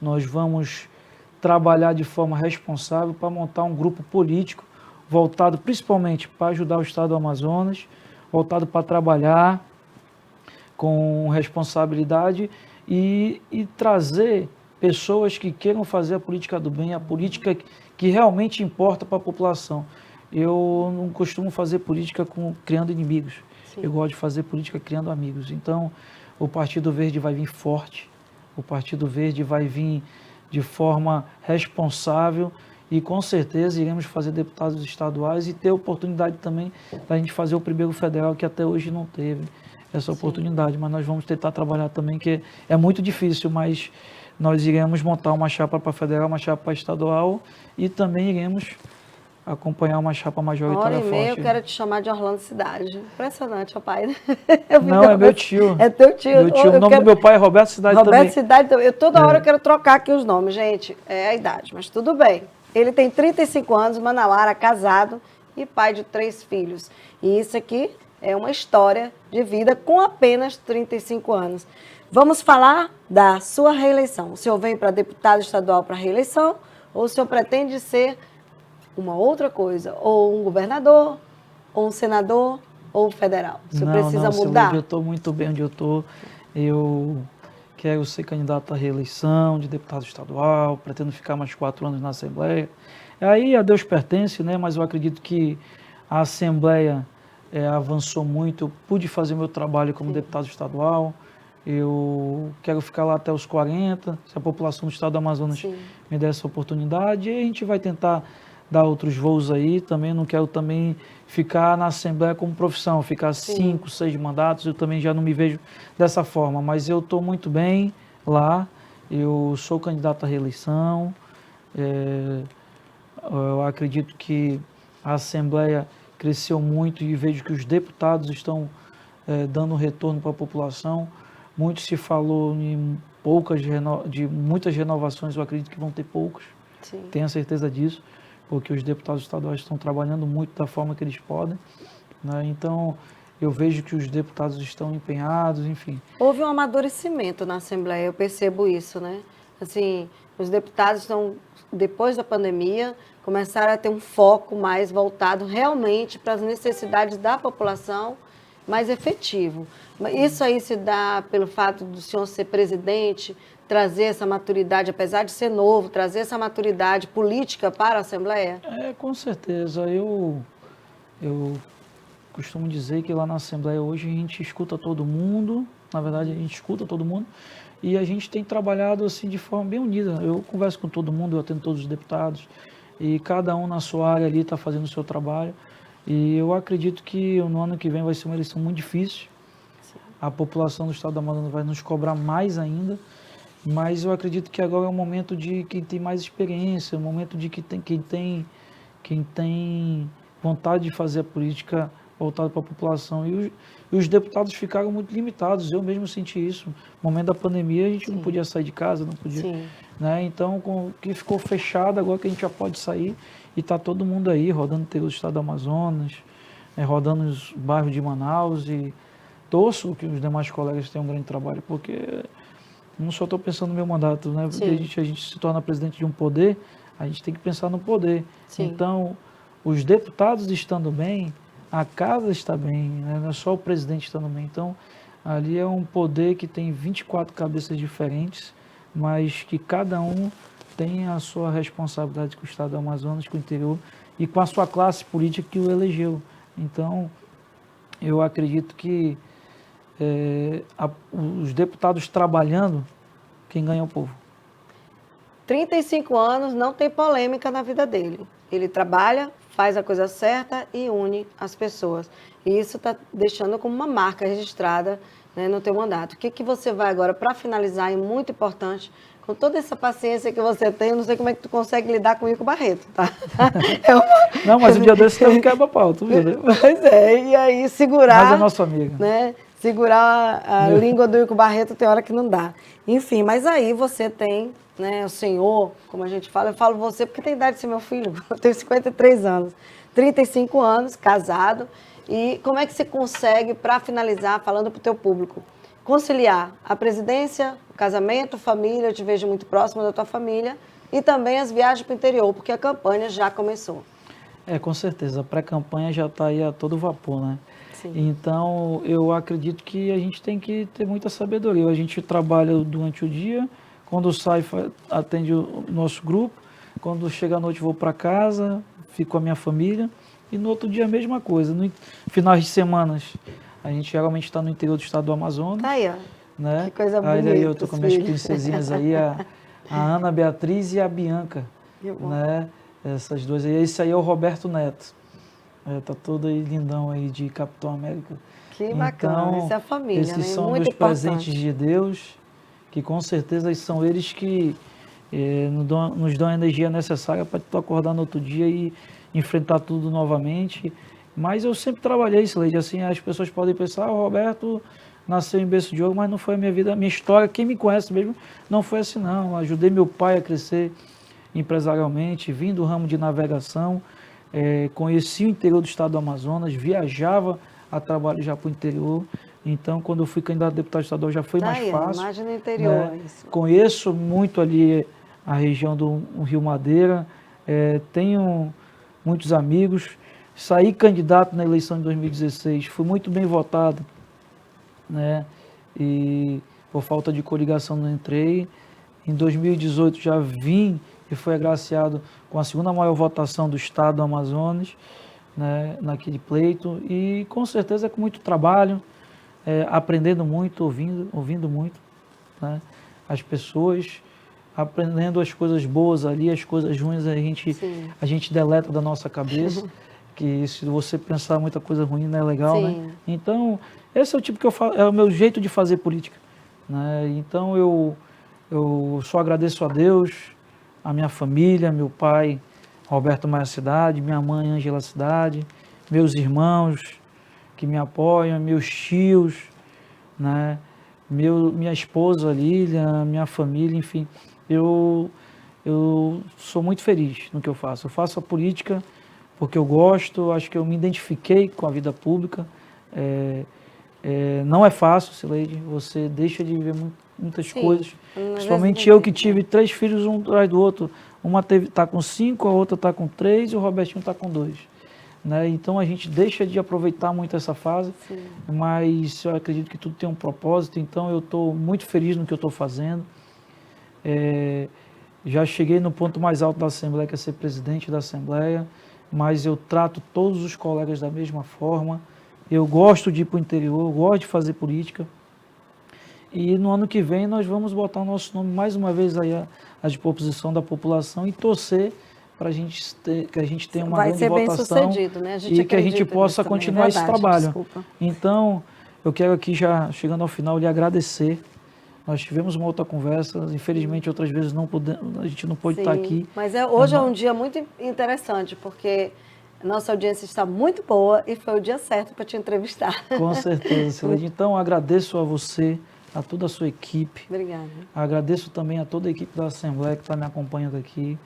nós vamos trabalhar de forma responsável para montar um grupo político voltado principalmente para ajudar o estado do Amazonas, voltado para trabalhar com responsabilidade e trazer pessoas que queiram fazer a política do bem, a política que realmente importa para a população. Eu não costumo fazer política criando inimigos. Eu gosto de fazer política criando amigos. Então, o Partido Verde vai vir forte, o Partido Verde vai vir de forma responsável e com certeza iremos fazer deputados estaduais e ter a oportunidade também da gente fazer o primeiro federal, que até hoje não teve essa oportunidade, mas nós vamos tentar trabalhar também, que é muito difícil, mas nós iremos montar uma chapa para federal, uma chapa para estadual e também iremos acompanhar uma chapa majoritária forte. 1h30 eu quero te chamar de Orlando Cidade. Impressionante, ó pai. Não, é meu tio. É teu tio. Meu tio, o nome do meu pai é Roberto Cidade também. Roberto Cidade também. Toda hora eu quero trocar aqui os nomes, gente. É a idade, mas tudo bem. Ele tem 35 anos, manauara, casado e pai de 3 filhos. E isso aqui é uma história de vida com apenas 35 anos. Vamos falar da sua reeleição. O senhor vem para deputado estadual para reeleição ou o senhor pretende ser uma outra coisa? Ou um governador, ou um senador, ou um federal? O senhor precisa mudar? Eu estou muito bem onde eu estou. Eu quero ser candidato à reeleição de deputado estadual, pretendo ficar mais 4 anos na Assembleia. Aí a Deus pertence, né? Mas eu acredito que a Assembleia avançou muito, eu pude fazer meu trabalho como deputado estadual, eu quero ficar lá até os 40, se a população do estado do Amazonas me der essa oportunidade, e a gente vai tentar dar outros voos aí, também não quero também ficar na Assembleia como profissão, ficar 5, 6 mandatos, eu também já não me vejo dessa forma, mas eu estou muito bem lá, eu sou candidato à reeleição, eu acredito que a Assembleia cresceu muito e vejo que os deputados estão dando retorno para a população. Muito se falou de muitas renovações, eu acredito que vão ter poucas, tenho a certeza disso, porque os deputados estaduais estão trabalhando muito da forma que eles podem, né? Então, eu vejo que os deputados estão empenhados, enfim. Houve um amadurecimento na Assembleia, eu percebo isso, né? Assim, os deputados estão, depois da pandemia, começaram a ter um foco mais voltado realmente para as necessidades da população, mais efetivo. Isso aí se dá pelo fato do senhor ser presidente, trazer essa maturidade, apesar de ser novo, trazer essa maturidade política para a Assembleia? Com certeza. Eu costumo dizer que lá na Assembleia hoje a gente escuta todo mundo, na verdade a gente escuta todo mundo, e a gente tem trabalhado assim de forma bem unida. Eu converso com todo mundo, eu atendo todos os deputados, e cada um na sua área ali está fazendo o seu trabalho. E eu acredito que no ano que vem vai ser uma eleição muito difícil. A população do estado do Amazonas vai nos cobrar mais ainda, mas eu acredito que agora é o momento de quem tem mais experiência, é o momento de quem tem vontade de fazer a política voltada para a população. E os deputados ficaram muito limitados, eu mesmo senti isso. No momento da pandemia a gente não podia sair de casa, não podia, né? Então, com o que ficou fechado, agora que a gente já pode sair, e está todo mundo aí, rodando o estado do Amazonas, rodando os bairros de Manaus, e torço que os demais colegas tenham um grande trabalho, porque não só estou pensando no meu mandato, né? Porque a gente se torna presidente de um poder, a gente tem que pensar no poder. Então, os deputados estando bem, a casa está bem, né? Não é só o presidente estando bem. Então, ali é um poder que tem 24 cabeças diferentes, mas que cada um tem a sua responsabilidade com o estado do Amazonas, com o interior e com a sua classe política que o elegeu. Então, eu acredito que os deputados trabalhando, quem ganha é o povo. 35 anos, não tem polêmica na vida dele. Ele trabalha, faz a coisa certa e une as pessoas. E isso está deixando como uma marca registrada, né, no teu mandato. O que você vai agora, para finalizar, e muito importante, com toda essa paciência que você tem, eu não sei como é que tu consegue lidar com o Ico Barreto, tá? Não, mas um dia desse teve quebra-pau, tu viu, né? Pois e aí segurar... Mas é nosso amigo. Né? Segurar a língua do Ico Barreto tem hora que não dá. Enfim, mas aí você tem, né, o senhor, como a gente fala, eu falo você porque tem idade de ser meu filho, eu tenho 53 anos, 35 anos, casado, e como é que você consegue, para finalizar, falando para o teu público, conciliar a presidência, o casamento, família, eu te vejo muito próximo da tua família, e também as viagens para o interior, porque a campanha já começou. Com certeza, a pré-campanha já está aí a todo vapor, né? Sim. Então, eu acredito que a gente tem que ter muita sabedoria. A gente trabalha durante o dia, quando sai, atende o nosso grupo, quando chega à noite vou para casa, fico com a minha família, e no outro dia a mesma coisa. No finais de semanas, a gente geralmente está no interior do estado do Amazonas. Tá aí, ó. Né? Que coisa bonita. Aí eu estou com minhas princesinhas aí, a Ana Beatriz e a Bianca. Que bom. Né? Essas duas aí. Esse aí é o Roberto Neto. Tá todo aí lindão aí de Capitão América. Que bacana, então, essa é a família, esses né? são Muito meus importante. presentes de Deus, que com certeza são eles que nos dão a energia necessária para tu acordar no outro dia e enfrentar tudo novamente. Mas eu sempre trabalhei isso, Leide. Assim, as pessoas podem pensar, o Roberto nasceu em berço de ouro, mas não foi a minha vida, a minha história. Quem me conhece mesmo não foi assim, não. Eu ajudei meu pai a crescer empresarialmente, vim do ramo de navegação, conheci o interior do estado do Amazonas, viajava a trabalho já para o interior. Então, quando eu fui candidato a deputado estadual, já foi mais fácil. Imagem no interior, né? isso. Conheço muito ali a região do Rio Madeira, tenho muitos amigos. Saí candidato na eleição de 2016, fui muito bem votado, né? E por falta de coligação não entrei. Em 2018 já vim e fui agraciado com a segunda maior votação do estado do Amazonas, né, naquele pleito, e com certeza é com muito trabalho, aprendendo muito, ouvindo muito, né, as pessoas, aprendendo as coisas boas ali, as coisas ruins a gente deleta da nossa cabeça, que se você pensar muita coisa ruim não é legal, né? Então, esse é o tipo que é o meu jeito de fazer política, né? Então, eu só agradeço a Deus, a minha família, meu pai, Roberto Maia Cidade, minha mãe, Ângela Cidade, meus irmãos que me apoiam, meus tios, né? Minha esposa, Lília, minha família, enfim. Eu sou muito feliz no que eu faço. Eu faço a política porque eu gosto, acho que eu me identifiquei com a vida pública. Não é fácil, Cileide, você deixa de viver muitas coisas. Principalmente eu que tive 3 filhos um atrás do outro. Uma está com 5, a outra está com 3 e o Robertinho está com 2. Né? Então a gente deixa de aproveitar muito essa fase, mas eu acredito que tudo tem um propósito, então eu estou muito feliz no que eu estou fazendo. Já cheguei no ponto mais alto da Assembleia, que é ser presidente da Assembleia, mas eu trato todos os colegas da mesma forma. Eu gosto de ir para o interior, eu gosto de fazer política. E no ano que vem nós vamos botar o nosso nome mais uma vez aí à disposição da população e torcer para que a gente tenha uma grande votação. Vai ser bem sucedido, né? E que a gente possa continuar esse trabalho. Desculpa. Então, eu quero aqui já, chegando ao final, lhe agradecer. Nós tivemos uma outra conversa, infelizmente outras vezes a gente não pôde estar aqui. Mas hoje é um dia muito interessante, porque a nossa audiência está muito boa e foi o dia certo para te entrevistar. Com certeza, Cileide. Então, agradeço a você, a toda a sua equipe. Obrigada. Agradeço também a toda a equipe da Assembleia que está me acompanhando aqui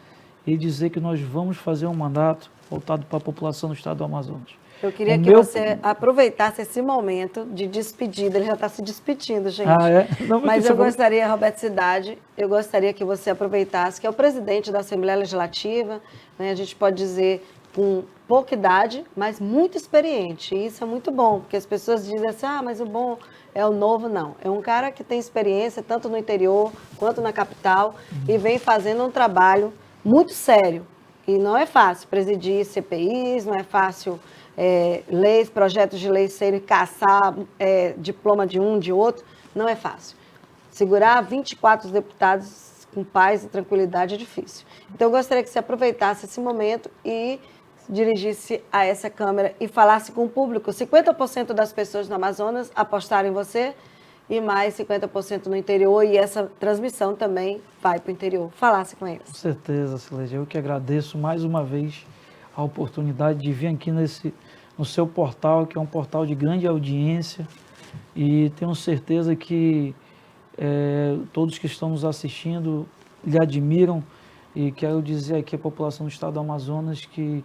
e dizer que nós vamos fazer um mandato voltado para a população do estado do Amazonas. Eu queria que você aproveitasse esse momento de despedida. Ele já está se despedindo, gente. Não, mas eu gostaria, Roberto Cidade, eu gostaria que você aproveitasse, que é o presidente da Assembleia Legislativa, né, a gente pode dizer com pouca idade, mas muito experiente. E isso é muito bom, porque as pessoas dizem assim, mas o bom é o novo. Não, é um cara que tem experiência tanto no interior quanto na capital e vem fazendo um trabalho muito sério. E não é fácil presidir CPIs, não é fácil leis, projetos de lei serem caçar diploma de um, de outro, não é fácil. Segurar 24 deputados com paz e tranquilidade é difícil. Então, eu gostaria que você aproveitasse esse momento e dirigisse a essa câmera e falasse com o público. 50% das pessoas no Amazonas apostaram em você e mais 50% no interior, e essa transmissão também vai para o interior. Falasse com eles. Com certeza, Cileide. Eu que agradeço mais uma vez a oportunidade de vir aqui no seu portal, que é um portal de grande audiência, e tenho certeza que todos que estão nos assistindo lhe admiram, e quero dizer aqui à população do estado do Amazonas que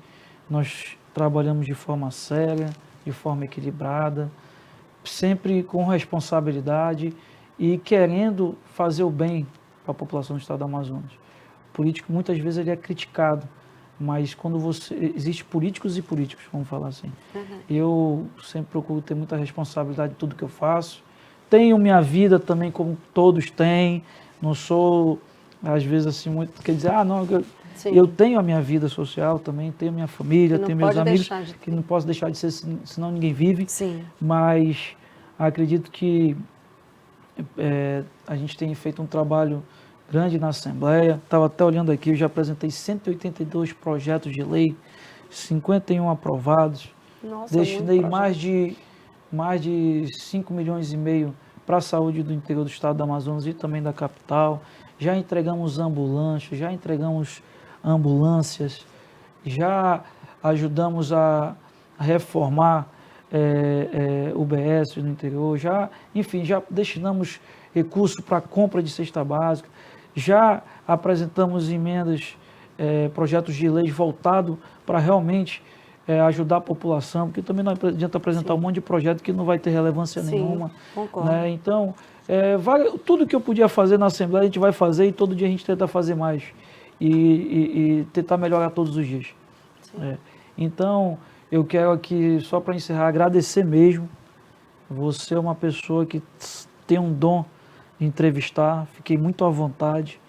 nós trabalhamos de forma séria, de forma equilibrada, sempre com responsabilidade e querendo fazer o bem para a população do estado do Amazonas. O político muitas vezes ele é criticado, mas quando existe políticos e políticos, vamos falar assim. Eu sempre procuro ter muita responsabilidade em tudo que eu faço. Tenho minha vida também, como todos têm. Não sou, às vezes, assim, muito... Quer dizer, eu tenho a minha vida social também, tenho minha família, tenho meus amigos, que não posso deixar de ser, senão ninguém vive. Sim. Mas acredito que a gente tem feito um trabalho grande na Assembleia. Estava até olhando aqui, eu já apresentei 182 projetos de lei, 51 aprovados. Nossa, destinei mais de 5 milhões e meio para a saúde do interior do estado do Amazonas e também da capital. Já entregamos ambulâncias, já entregamos ambulâncias, já ajudamos a reformar UBS no interior, enfim, já destinamos recursos para a compra de cesta básica, já apresentamos emendas, projetos de lei voltados para realmente ajudar a população, porque também não adianta apresentar um monte de projeto que não vai ter relevância nenhuma. Concordo. Né? Então, tudo que eu podia fazer na Assembleia, a gente vai fazer e todo dia a gente tenta fazer mais e tentar melhorar todos os dias. Então, eu quero aqui, só para encerrar, agradecer mesmo. Você é uma pessoa que tem um dom de entrevistar, fiquei muito à vontade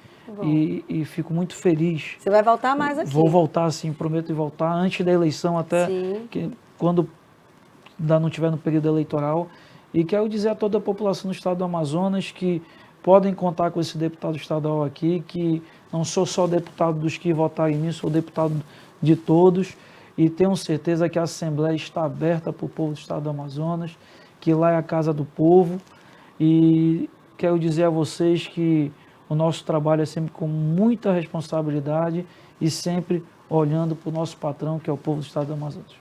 e fico muito feliz. Você vai voltar mais aqui? Vou voltar, sim, prometo voltar antes da eleição, até quando ainda não estiver no período eleitoral. E quero dizer a toda a população do estado do Amazonas que podem contar com esse deputado estadual aqui, que não sou só deputado dos que votarem em mim, sou deputado de todos. E tenho certeza que a Assembleia está aberta para o povo do estado do Amazonas, que lá é a casa do povo. E quero dizer a vocês que o nosso trabalho é sempre com muita responsabilidade e sempre olhando para o nosso patrão, que é o povo do estado do Amazonas.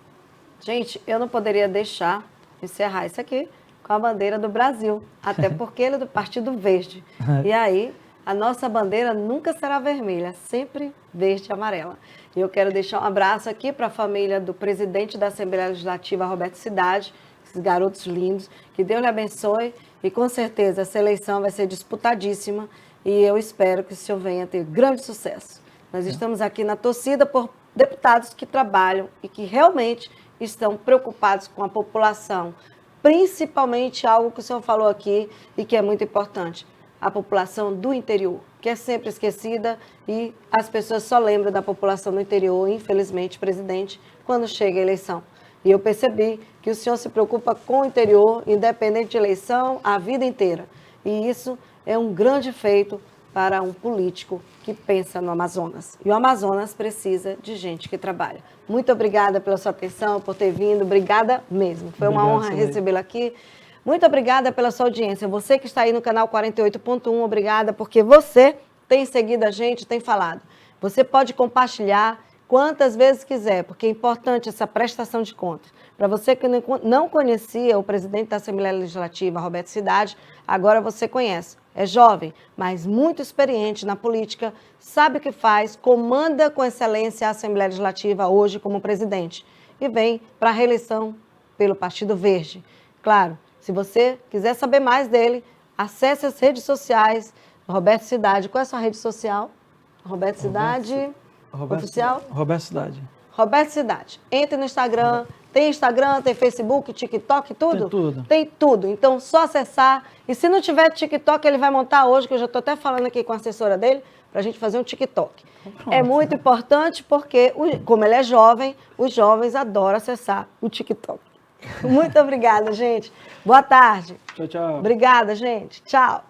Gente, eu não poderia deixar de encerrar isso aqui com a bandeira do Brasil, até porque ele é do Partido Verde. E aí, a nossa bandeira nunca será vermelha, sempre verde e amarela. E eu quero deixar um abraço aqui para a família do presidente da Assembleia Legislativa, Roberto Cidade, esses garotos lindos, que Deus lhe abençoe e com certeza essa eleição vai ser disputadíssima e eu espero que o senhor venha ter grande sucesso. Nós estamos aqui na torcida por deputados que trabalham e que realmente estão preocupados com a população, principalmente algo que o senhor falou aqui e que é muito importante, a população do interior, que é sempre esquecida e as pessoas só lembram da população do interior, infelizmente, presidente, quando chega a eleição. E eu percebi que o senhor se preocupa com o interior, independente de eleição, a vida inteira. E isso é um grande feito para um político que pensa no Amazonas. E o Amazonas precisa de gente que trabalha. Muito obrigada pela sua atenção, por ter vindo. Obrigada mesmo. Foi uma honra recebê-lo aqui. Muito obrigada pela sua audiência. Você que está aí no canal 48.1, obrigada, porque você tem seguido a gente, tem falado. Você pode compartilhar quantas vezes quiser, porque é importante essa prestação de contas. Para você que não conhecia o presidente da Assembleia Legislativa, Roberto Cidade, agora você conhece. É jovem, mas muito experiente na política, sabe o que faz, comanda com excelência a Assembleia Legislativa hoje como presidente e vem para a reeleição pelo Partido Verde. Claro, se você quiser saber mais dele, acesse as redes sociais do Roberto Cidade. Qual é a sua rede social? Roberto Cidade... Oficial? Roberto Cidade. Roberto Cidade. Entre no Instagram. Tem Instagram, tem Facebook, TikTok, tudo? Tem tudo. Tem tudo. Então, só acessar. E se não tiver TikTok, ele vai montar hoje, que eu já estou até falando aqui com a assessora dele, para a gente fazer um TikTok. Pronto. É muito importante porque, como ele é jovem, os jovens adoram acessar o TikTok. Muito obrigada, gente. Boa tarde. Tchau, tchau. Obrigada, gente. Tchau.